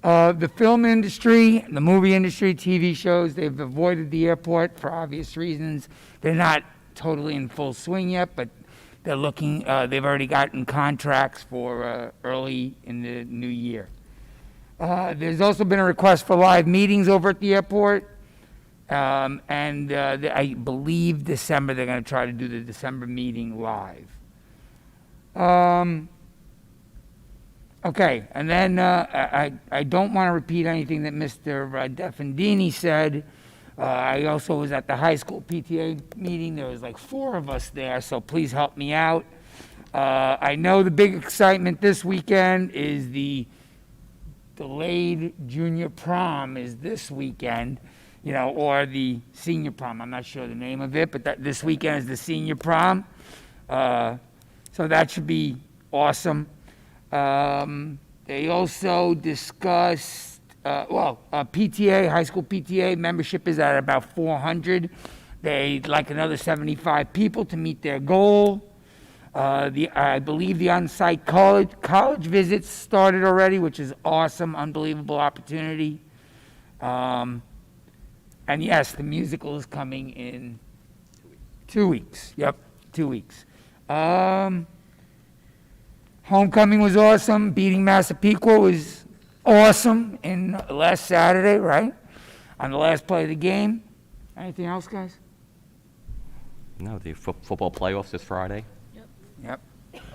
The film industry, the movie industry, TV shows, they've avoided the airport for obvious reasons. They're not totally in full swing yet, but they're looking, they've already gotten contracts for early in the new year. There's also been a request for live meetings over at the airport. I believe December, they're going to try to do the December meeting live. Okay, and then I don't want to repeat anything that Mr. Defendini said. I also was at the high school PTA meeting. There was like 4 of us there, so please help me out. I know the big excitement this weekend is the delayed junior prom is this weekend, you know, or the senior prom. I'm not sure the name of it, but this weekend is the senior prom. So that should be awesome. They also discussed, PTA, high school PTA membership is at about 400. They'd like another 75 people to meet their goal. I believe the on-site college visits started already, which is awesome, unbelievable opportunity. And yes, the musical is coming in 2 weeks. Yep, 2 weeks. Homecoming was awesome. Beating Massapequa was awesome last Saturday, right? On the last play of the game. Anything else, guys? No, the football playoffs this Friday. Yep.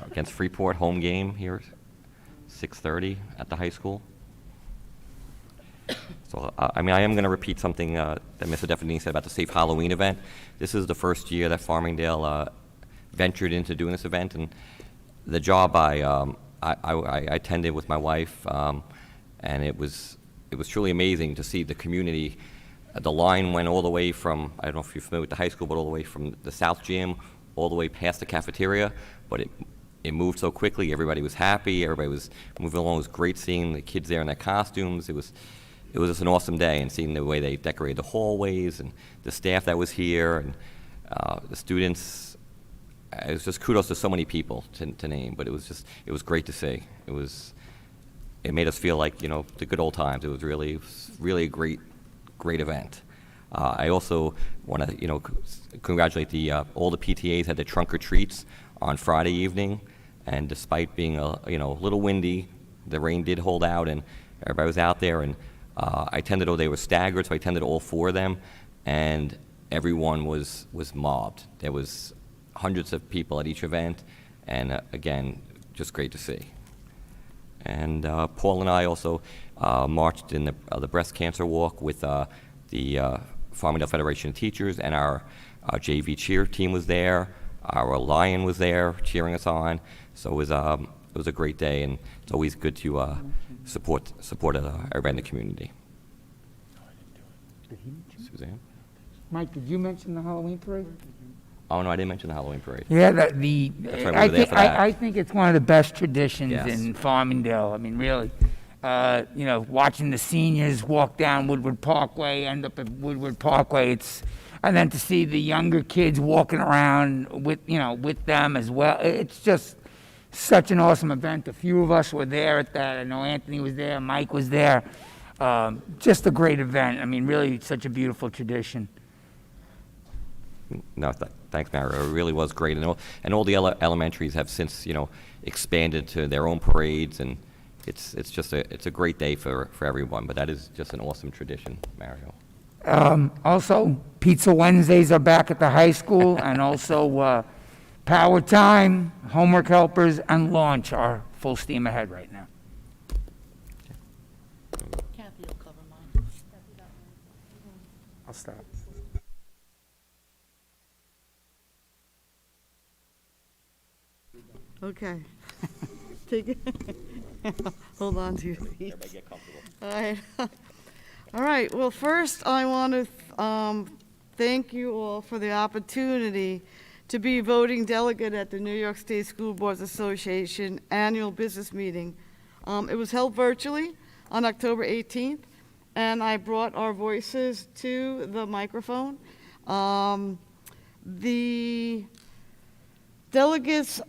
Against Freeport, home game here, 6:30 at the high school. So, I mean, I am going to repeat something that Mr. Defendini said about the Safe Halloween event. This is the first year that Farmingdale ventured into doing this event, and the job I attended with my wife, and it was truly amazing to see the community. The line went all the way from, I don't know if you're familiar with the high school, but all the way from the South Gym all the way past the cafeteria, but it moved so quickly. Everybody was happy. Everybody was moving along. It was great seeing the kids there in their costumes. It was just an awesome day, and seeing the way they decorated the hallways and the staff that was here and the students. It was just kudos to so many people to name, but it was great to see. It made us feel like, you know, the good old times. It was really a great event. I also want to, you know, congratulate all the PTAs had their trunk or treats on Friday evening, and despite being a little windy, the rain did hold out, and everybody was out there. And I attended. They were staggered, so I attended all 4 of them, and everyone was mobbed. There was hundreds of people at each event, and again, just great to see. And Paul and I also marched in the breast cancer walk with the Farmingdale Federation of Teachers, and our JV cheer team was there. Our Lion was there cheering us on. So it was a great day, and it's always good to support everybody in the community. Suzanne? Mike, did you mention the Halloween parade? Oh, no, I didn't mention the Halloween parade. Yeah, That's right, we were there for that. I think it's one of the best traditions Yes. in Farmingdale. I mean, really. You know, watching the seniors walk down Woodward Parkway, end up at Woodward Parkway, and then to see the younger kids walking around with them as well. It's just such an awesome event. A few of us were there at that. I know Anthony was there, Mike was there. Just a great event. I mean, really such a beautiful tradition. No, thanks, Mario. It really was great, and all the elementaries have since expanded to their own parades, and it's just a great day for everyone. But that is just an awesome tradition, Mario. Also, Pizza Wednesdays are back at the high school, and also Power Time, Homework Helpers, and Launch are full steam ahead right now. Kathy will cover mine. I'll stop. Okay. Take it. Hold on to your feet. Everybody get comfortable. All right. All right. Well, first, I want to thank you all for the opportunity to be voting delegate at the New York State School Boards Association annual business meeting. It was held virtually on October 18th, and I brought our voices to the microphone. The Delegates,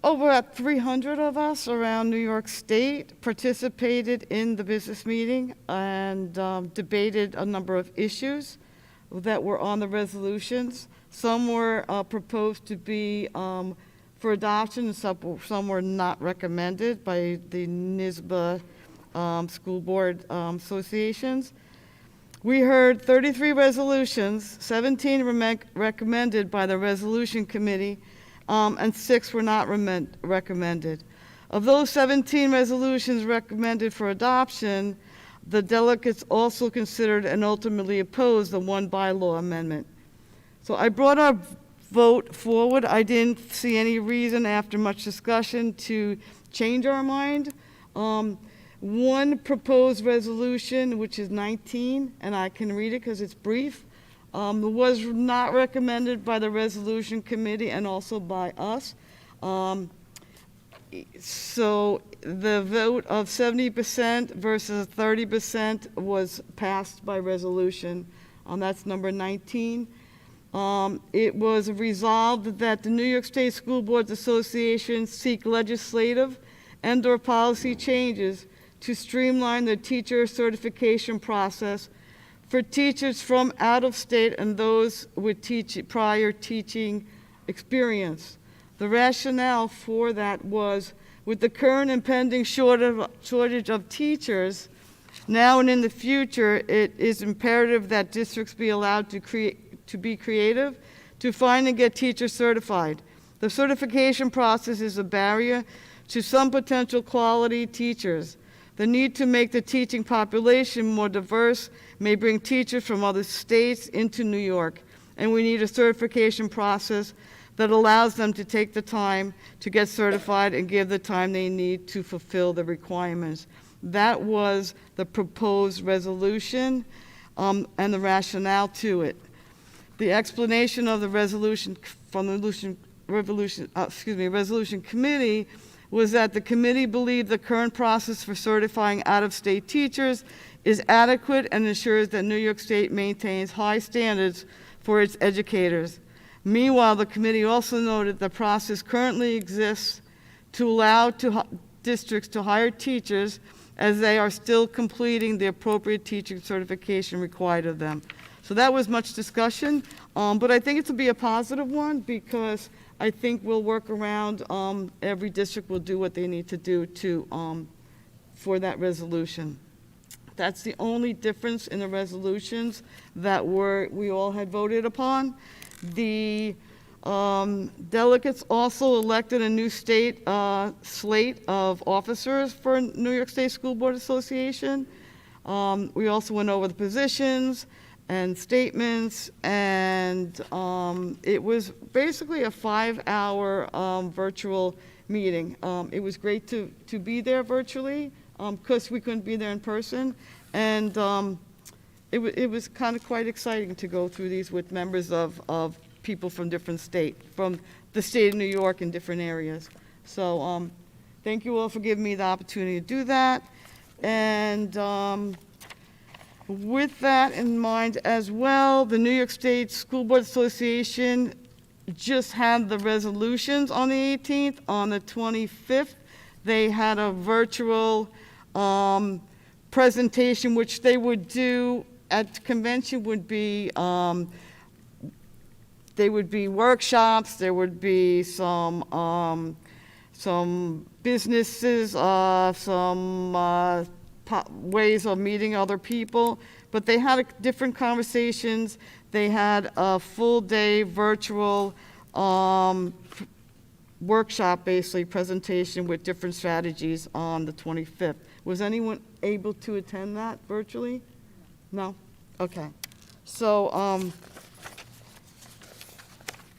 over at 300 of us around New York State, participated in the business meeting and debated a number of issues that were on the resolutions. Some were proposed to be for adoption, and some were not recommended by the NYSBA school board associations. We heard 33 resolutions, 17 recommended by the resolution committee, and 6 were not recommended. Of those 17 resolutions recommended for adoption, the delegates also considered and ultimately opposed the one bylaw amendment. So I brought our vote forward. I didn't see any reason after much discussion to change our mind. One proposed resolution, which is 19, and I can read it because it's brief, was not recommended by the resolution committee and also by us. So the vote of 70% versus 30% was passed by resolution. That's number 19. It was resolved that the New York State School Boards Association seek legislative and/or policy changes to streamline the teacher certification process for teachers from out of state and those with prior teaching experience. The rationale for that was, with the current impending shortage of teachers, now and in the future, it is imperative that districts be allowed to be creative to find and get teachers certified. The certification process is a barrier to some potential quality teachers. The need to make the teaching population more diverse may bring teachers from other states into New York, and we need a certification process that allows them to take the time to get certified and give the time they need to fulfill the requirements. That was the proposed resolution and the rationale to it. The explanation of the resolution from the resolution committee was that the committee believed the current process for certifying out-of-state teachers is adequate and ensures that New York State maintains high standards for its educators. Meanwhile, the committee also noted the process currently exists to allow districts to hire teachers as they are still completing the appropriate teaching certification required of them. So that was much discussion, but I think it will be a positive one because I think we'll work around, every district will do what they need to do for that resolution. That's the only difference in the resolutions that we all had voted upon. The delegates also elected a new state slate of officers for New York State School Board Association. We also went over the positions and statements, and it was basically a 5-hour virtual meeting. It was great to be there virtually because we couldn't be there in person, and it was kind of quite exciting to go through these with members of people from different states, from the state of New York in different areas. So thank you all for giving me the opportunity to do that. And with that in mind as well, the New York State School Board Association just had the resolutions on the 18th. On the 25th, they had a virtual presentation, which they would do at convention would be, they would be workshops, there would be some businesses, some ways of meeting other people, but they had different conversations. They had a full-day virtual workshop, basically, presentation with different strategies on the 25th. Was anyone able to attend that virtually? No? Okay. So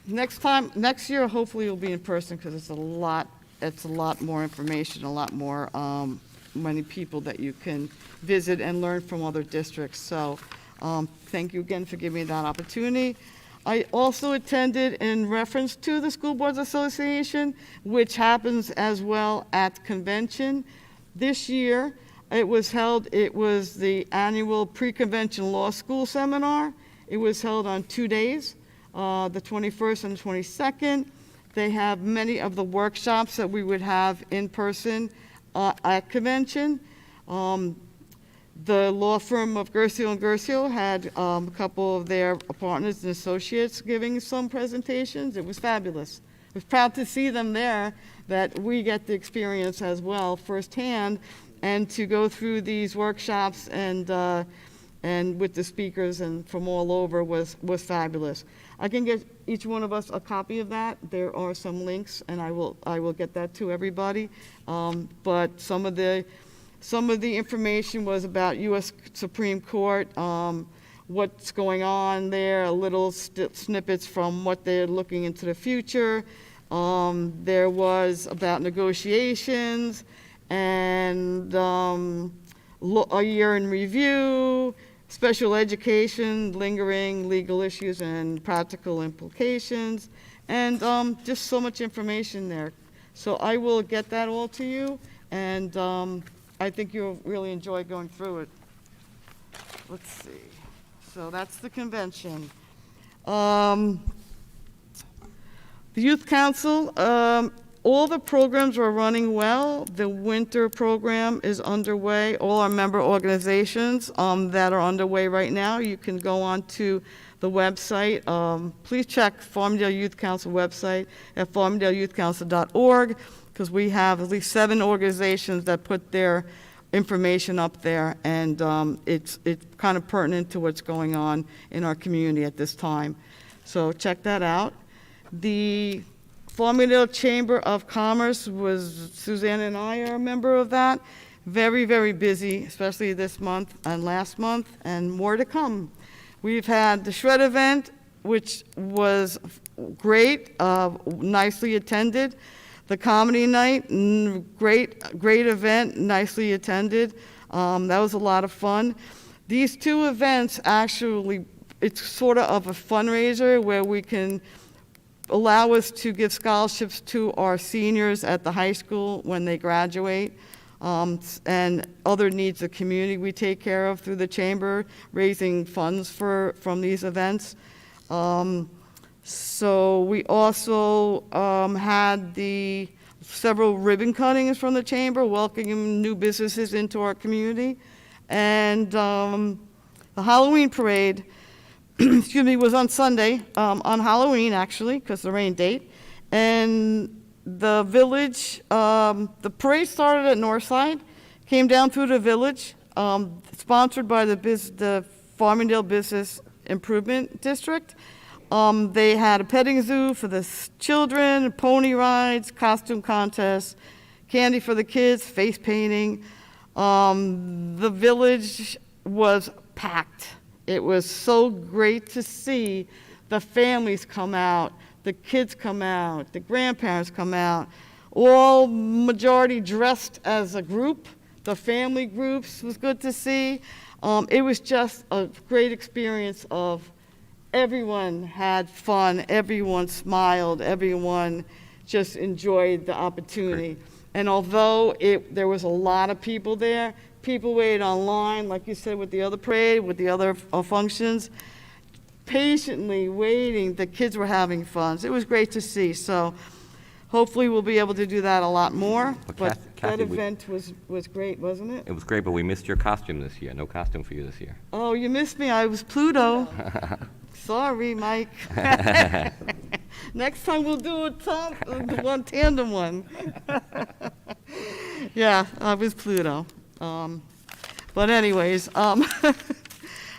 next year, hopefully it'll be in person because it's a lot more information, a lot more many people that you can visit and learn from other districts. So thank you again for giving me that opportunity. I also attended in reference to the School Boards Association, which happens as well at convention. This year, it was the annual pre-convention law school seminar. It was held on 2 days, the 21st and 22nd. They have many of the workshops that we would have in person at convention. The law firm of Gersio & Gersio had a couple of their partners and associates giving some presentations. It was fabulous. I was proud to see them there, that we get the experience as well firsthand, and to go through these workshops and with the speakers and from all over was fabulous. I can get each one of us a copy of that. There are some links, and I will get that to everybody. But some of the information was about U.S. Supreme Court, what's going on there, little snippets from what they're looking into the future. There was about negotiations and a year in review, special education, lingering legal issues and practical implications, and just so much information there. So I will get that all to you, and I think you'll really enjoy going through it. Let's see. So that's the convention. The Youth Council, all the programs are running well. The winter program is underway. All our member organizations that are underway right now, you can go on to the website. Please check Farmingdale Youth Council website at farmingdaleyouthcouncil.org, because we have at least 7 organizations that put their information up there, and it's kind of pertinent to what's going on in our community at this time. So check that out. The Farmingdale Chamber of Commerce was, Suzanne and I are a member of that. Very, very busy, especially this month and last month, and more to come. We've had the Shred event, which was great, nicely attended. The comedy night, great event, nicely attended. That was a lot of fun. These 2 events actually, it's sort of a fundraiser where we can allow us to give scholarships to our seniors at the high school when they graduate, and other needs the community we take care of through the chamber, raising funds from these events. So we also had the several ribbon cuttings from the chamber, welcoming new businesses into our community. And the Halloween parade, excuse me, was on Sunday, on Halloween actually, because the rain date. And the village, the parade started at Northside, came down through the village, sponsored by the Farmingdale Business Improvement District. They had a petting zoo for the children, pony rides, costume contests, candy for the kids, face painting. The village was packed. It was so great to see the families come out, the kids come out, the grandparents come out, all majority dressed as a group. The family groups was good to see. It was just a great experience of everyone had fun, everyone smiled, everyone just enjoyed the opportunity. And although there was a lot of people there, people waited online, like you said, with the other parade, with the other functions, patiently waiting. The kids were having fun. So it was great to see. So hopefully we'll be able to do that a lot more. But that event was great, wasn't it? It was great, but we missed your costume this year. No costume for you this year. Oh, you missed me. I was Pluto. Sorry, Mike. Next time we'll do one tandem one. Yeah, I was Pluto. But anyways,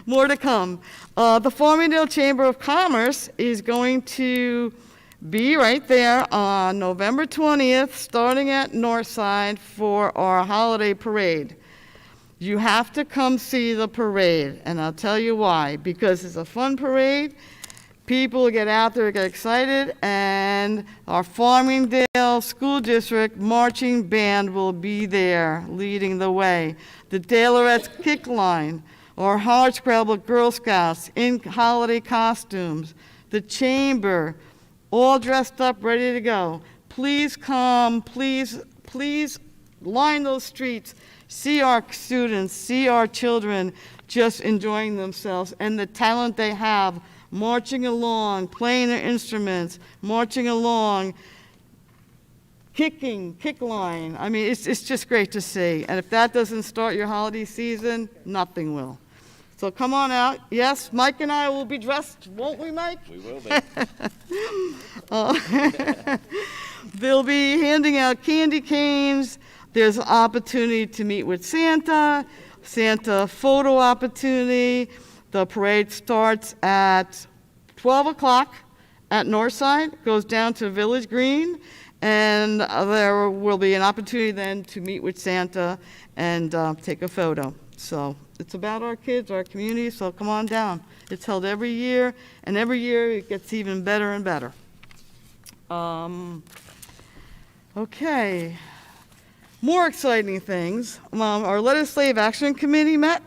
more to come. The Farmingdale Chamber of Commerce is going to be right there on November 20th, starting at Northside for our holiday parade. You have to come see the parade, and I'll tell you why. Because it's a fun parade. People get out there, get excited, and our Farmingdale School District marching band will be there leading the way. The Taylorettes Kick Line, our Hardscrabble Girl Scouts in holiday costumes, the Chamber, all dressed up, ready to go. Please come, please line those streets, see our students, see our children just enjoying themselves and the talent they have marching along, playing their instruments, marching along, kick line. I mean, it's just great to see. And if that doesn't start your holiday season, nothing will. So come on out. Yes, Mike and I will be dressed, won't we, Mike? We will be. They'll be handing out candy canes. There's an opportunity to meet with Santa, Santa photo opportunity. The parade starts at 12 o'clock at Northside, goes down to Village Green, and there will be an opportunity then to meet with Santa and take a photo. So it's about our kids, our community, so come on down. It's held every year, and every year it gets even better and better. Okay. More exciting things. Our Legislative Action Committee met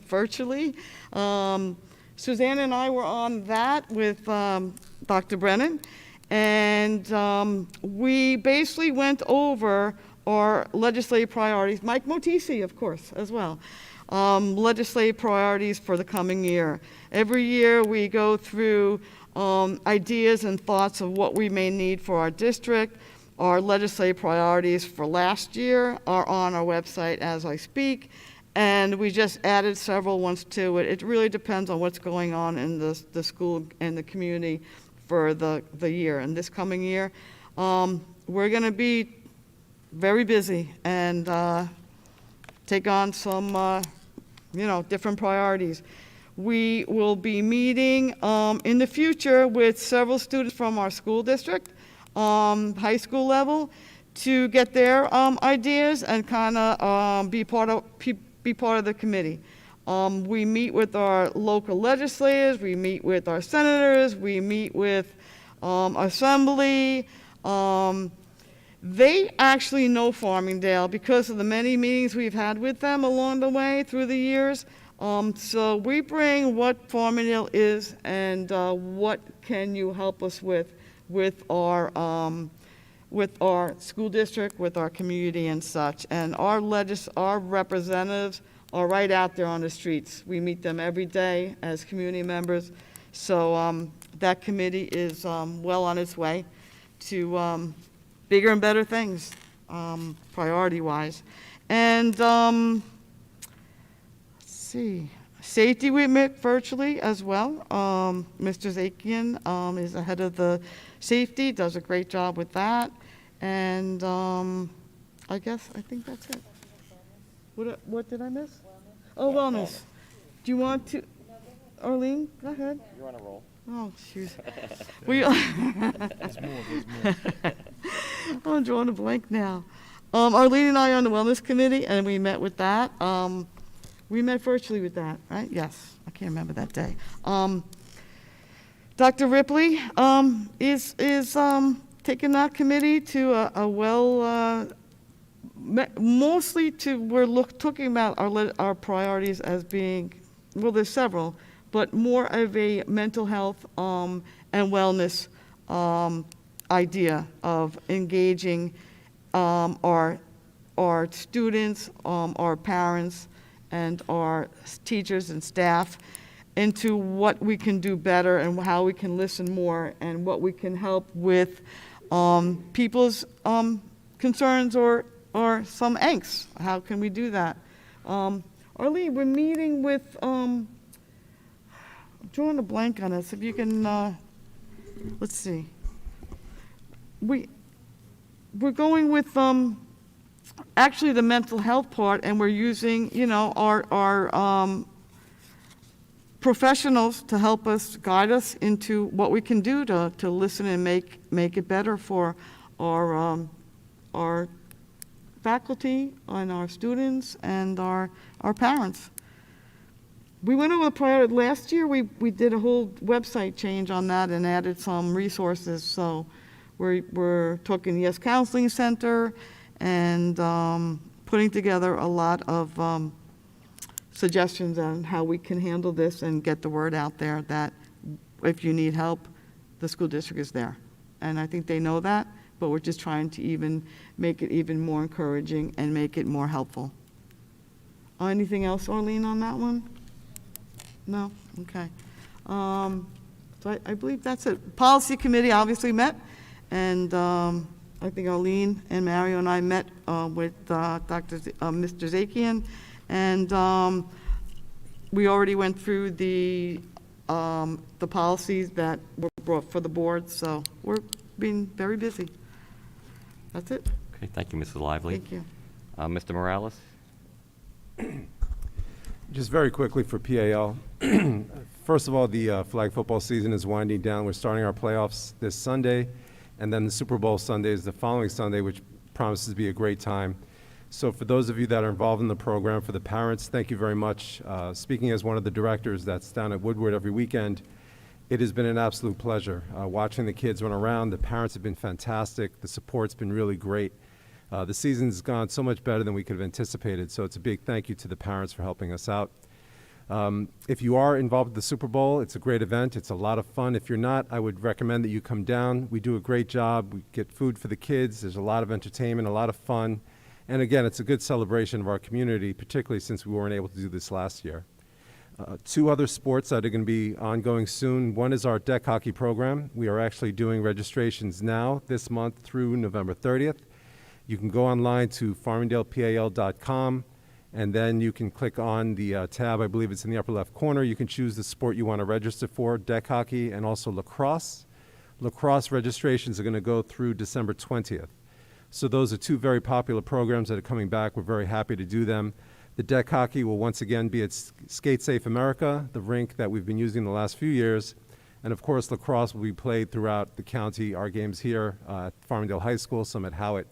virtually. Suzanne and I were on that with Dr. Brennan, and we basically went over our legislative priorities. Mike Motisi, of course, as well. Legislative priorities for the coming year. Every year we go through ideas and thoughts of what we may need for our district. Our legislative priorities for last year are on our website as I speak, and we just added several ones to it. It really depends on what's going on in the school and the community for the year. And this coming year, we're going to be very busy and take on some, different priorities. We will be meeting in the future with several students from our school district, high school level, to get their ideas and kind of be part of the committee. We meet with our local legislators, we meet with our senators, we meet with assembly. They actually know Farmingdale because of the many meetings we've had with them along the way through the years. So we bring what Farmingdale is and what can you help us with our school district, with our community and such. And our representatives are right out there on the streets. We meet them every day as community members. So that committee is well on its way to bigger and better things, priority-wise. And let's see, safety we met virtually as well. Mr. Zakian is the head of the safety, does a great job with that. And I think that's it. What did I miss? Oh, wellness. Do you want to, Arlene, go ahead. You're on a roll. Oh, shoot. I'm drawing a blank now. Arlene and I are on the Wellness Committee, and we met with that. We met virtually with that, right? Yes, I can't remember that day. Dr. Ripley is taking that committee to mostly we're talking about our priorities as being, well, there's several, but more of a mental health and wellness idea of engaging our students, our parents, and our teachers and staff into what we can do better and how we can listen more and what we can help with people's concerns or some angst. How can we do that? Arlene, we're meeting with, I'm drawing a blank on this. If you can, let's see. We're going with actually the mental health part, and we're using, our professionals to help us, guide us into what we can do to listen and make it better for our faculty and our students and our parents. We went over the priority last year. We did a whole website change on that and added some resources. So we're talking Yes Counseling Center and putting together a lot of suggestions on how we can handle this and get the word out there that if you need help, the school district is there. And I think they know that, but we're just trying to even make it even more encouraging and make it more helpful. Anything else, Arlene, on that one? No? Okay. So I believe that's it. Policy Committee obviously met, and I think Arlene and Mario and I met with Mr. Zakian, and we already went through the policies that were brought for the board, so we're being very busy. That's it. Okay, thank you, Mrs. Lively. Thank you. Mr. Morales? Just very quickly for PAL. First of all, the flag football season is winding down. We're starting our playoffs this Sunday, and then the Super Bowl Sunday is the following Sunday, which promises to be a great time. So for those of you that are involved in the program, for the parents, thank you very much. Speaking as one of the directors that's down at Woodward every weekend, it has been an absolute pleasure. Watching the kids run around, the parents have been fantastic. The support's been really great. The season's gone so much better than we could have anticipated, so it's a big thank you to the parents for helping us out. If you are involved with the Super Bowl, it's a great event. It's a lot of fun. If you're not, I would recommend that you come down. We do a great job. We get food for the kids. There's a lot of entertainment, a lot of fun. And again, it's a good celebration of our community, particularly since we weren't able to do this last year. Two other sports that are going to be ongoing soon. One is our deck hockey program. We are actually doing registrations now this month through November 30th. You can go online to farmingdalepal.com, and then you can click on the tab, I believe it's in the upper left corner. You can choose the sport you want to register for, deck hockey and also lacrosse. Lacrosse registrations are going to go through December 20th. So those are two very popular programs that are coming back. We're very happy to do them. The deck hockey will once again be at Skate Safe America, the rink that we've been using the last few years. And of course, lacrosse will be played throughout the county. Our games here at Farmingdale High School, some at Howitt.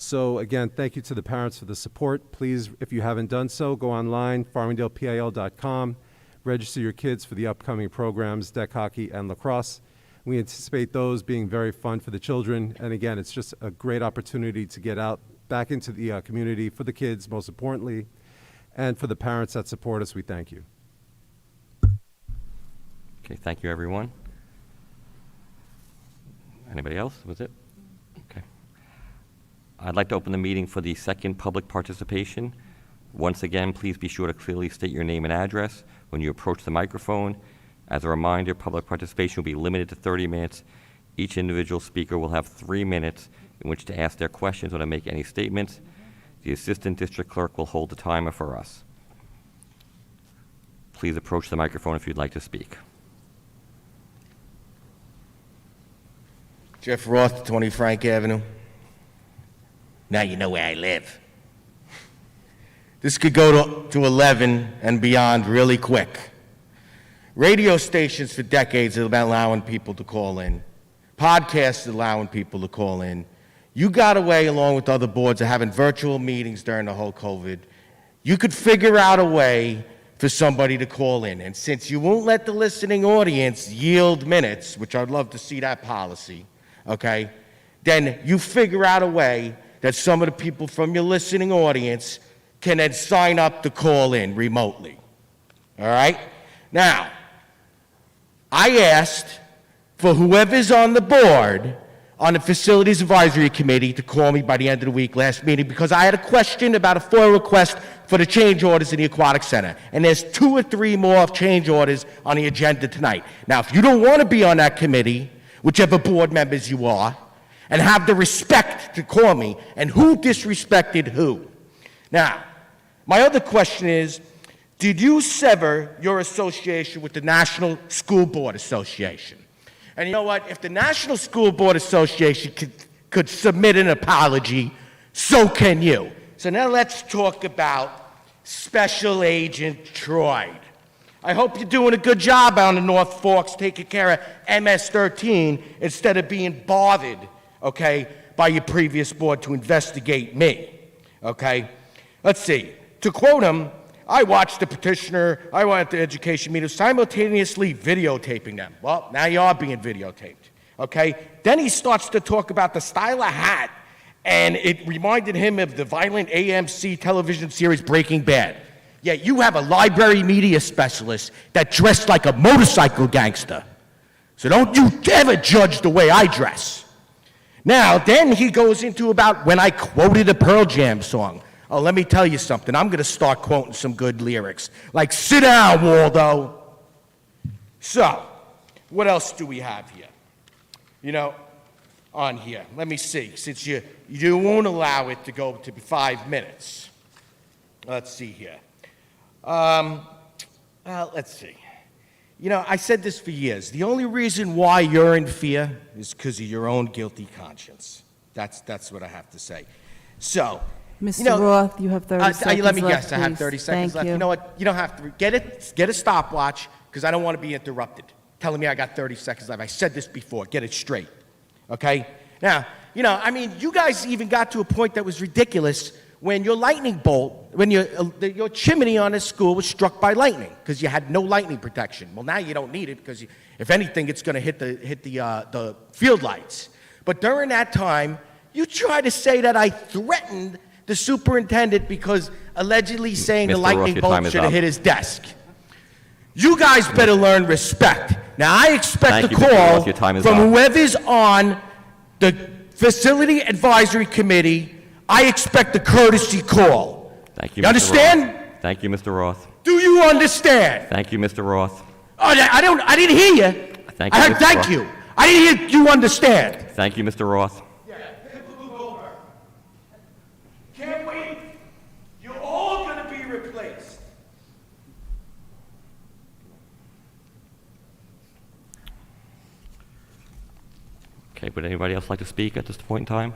So again, thank you to the parents for the support. Please, if you haven't done so, go online, farmingdalepal.com, register your kids for the upcoming programs, deck hockey and lacrosse. We anticipate those being very fun for the children. And again, it's just a great opportunity to get out back into the community for the kids, most importantly, and for the parents that support us, we thank you. Okay, thank you, everyone. Anybody else? Was it? Okay. I'd like to open the meeting for the second public participation. Once again, please be sure to clearly state your name and address when you approach the microphone. As a reminder, public participation will be limited to 30 minutes. Each individual speaker will have 3 minutes in which to ask their questions or to make any statements. The Assistant District Clerk will hold the timer for us. Please approach the microphone if you'd like to speak. Jeff Roth, 20 Frank Avenue. Now you know where I live. This could go to 11 and beyond really quick. Radio stations for decades have been allowing people to call in. Podcasts allowing people to call in. You got away, along with other boards, of having virtual meetings during the whole COVID. You could figure out a way for somebody to call in. And since you won't let the listening audience yield minutes, which I'd love to see that policy, okay, then you figure out a way that some of the people from your listening audience can then sign up to call in remotely. All right? Now, I asked for whoever's on the board on the Facilities Advisory Committee to call me by the end of the week last meeting because I had a question about a FOIL request for the change orders in the Aquatic Center. And there's 2 or 3 more change orders on the agenda tonight. Now, if you don't want to be on that committee, whichever board members you are, and have the respect to call me, and who disrespected who? Now, my other question is, did you sever your association with the National School Board Association? And you know what? If the National School Board Association could submit an apology, so can you. So now let's talk about Special Agent Troy. I hope you're doing a good job on the North Forks taking care of MS-13 instead of being bothered, okay, by your previous board to investigate me, okay? Let's see. To quote him, I watched the petitioner, I went at the education meeting, simultaneously videotaping them. Well, now you are being videotaped, okay? Then he starts to talk about the style of hat, and it reminded him of the violent AMC television series Breaking Bad. Yet you have a library media specialist that dressed like a motorcycle gangster. So don't you ever judge the way I dress. Now, then he goes into about when I quoted a Pearl Jam song. Oh, let me tell you something. I'm going to start quoting some good lyrics. Like, sit down, Waldo. So, What else do we have here? You know, on here, let me see, since you won't allow it to go to 5 minutes. Let's see here. Let's see. You know, I said this for years. The only reason why you're in fear is because of your own guilty conscience. That's what I have to say. So, Mr. Roth, you have 30 seconds let me left, guess, I have please. 30 seconds Thank left. you. You know what? You don't have to get a stopwatch because I don't want to be interrupted. Telling me I got 30 seconds left. I said this before. Get it straight. Okay? Now, you know, I mean, you guys even got to a point that was ridiculous when your lightning bolt, when your chimney on this school was struck by lightning because you had no lightning protection. Well, now you don't need it because if anything, it's going to hit the field lights. But during that time, you tried to say that I threatened the superintendent because allegedly saying the Mr. Roth, lightning your bolt time is should have up. hit his desk. You guys better learn respect. Now, I expect Thank a you, Mr. call Roth. Your time is from up. whoever's on the Facility Advisory Committee. I expect a courtesy call. Thank you, You Mr. understand? Roth. Thank you, Mr. Roth. Do you understand? Thank you, Mr. Roth. Oh, I didn't hear you. Thank you, I heard Mr. thank Roth. you. I didn't hear you understand. Thank you, Mr. Roth. Can't wait. You're all going to be replaced. Okay, would anybody else like to speak at this point in time?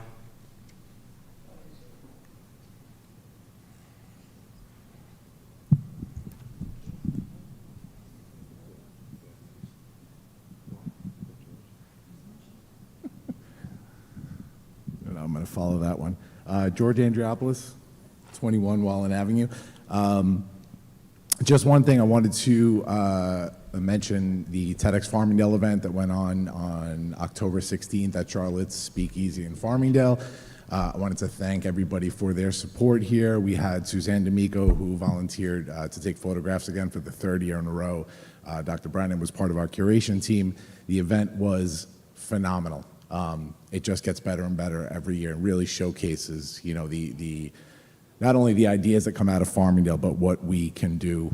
And I'm going to follow that one. George Andriopoulos, 21 Wallen Avenue. Just one thing I wanted to mention the TEDx Farmingdale event that went on October 16th at Charlotte's Speakeasy in Farmingdale. I wanted to thank everybody for their support here. We had Suzanne D'Amico, who volunteered to take photographs again for the third year in a row. Dr. Brennan was part of our curation team. The event was phenomenal. It just gets better and better every year and really showcases, you know, not only the ideas that come out of Farmingdale, but what we can do,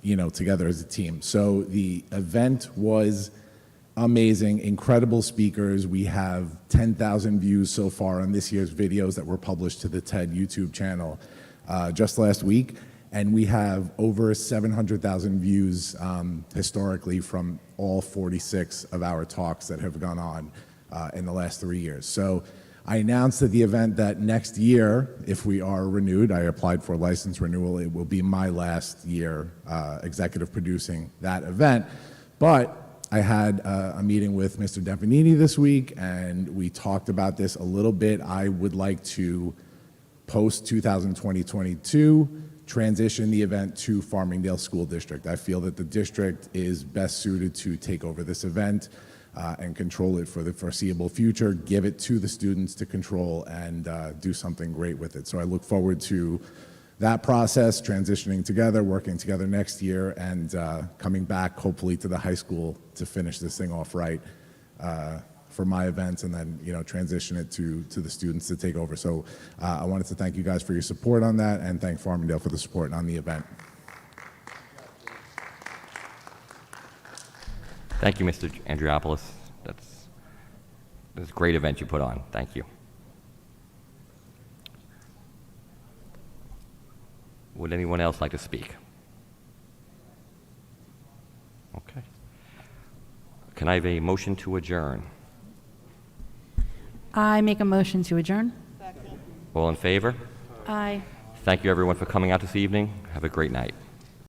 you know, together as a team. So the event was amazing, incredible speakers. We have 10,000 views so far on this year's videos that were published to the TED YouTube channel just last week. And we have over 700,000 views historically from all 46 of our talks that have gone on in the last 3 years. So I announced at the event that next year, if we are renewed, I applied for a license renewal, it will be my last year executive producing that event. But I had a meeting with Mr. Devanini this week, and we talked about this a little bit. I would like to, post 2020-2022, transition the event to Farmingdale School District. I feel that the district is best suited to take over this event and control it for the foreseeable future, give it to the students to control, and do something great with it. So I look forward to that process, transitioning together, working together next year, and coming back hopefully to the high school to finish this thing off right for my events, and then, you know, transition it to the students to take over. So I wanted to thank you guys for your support on that, and thank Farmingdale for the support on the event. Thank you, Mr. Andriopoulos. That's a great event you put on. Thank you. Would anyone else like to speak? Okay. Can I have a motion to adjourn? I make a motion to adjourn. All in favor? Aye. Thank you, everyone, for coming out this evening. Have a great night.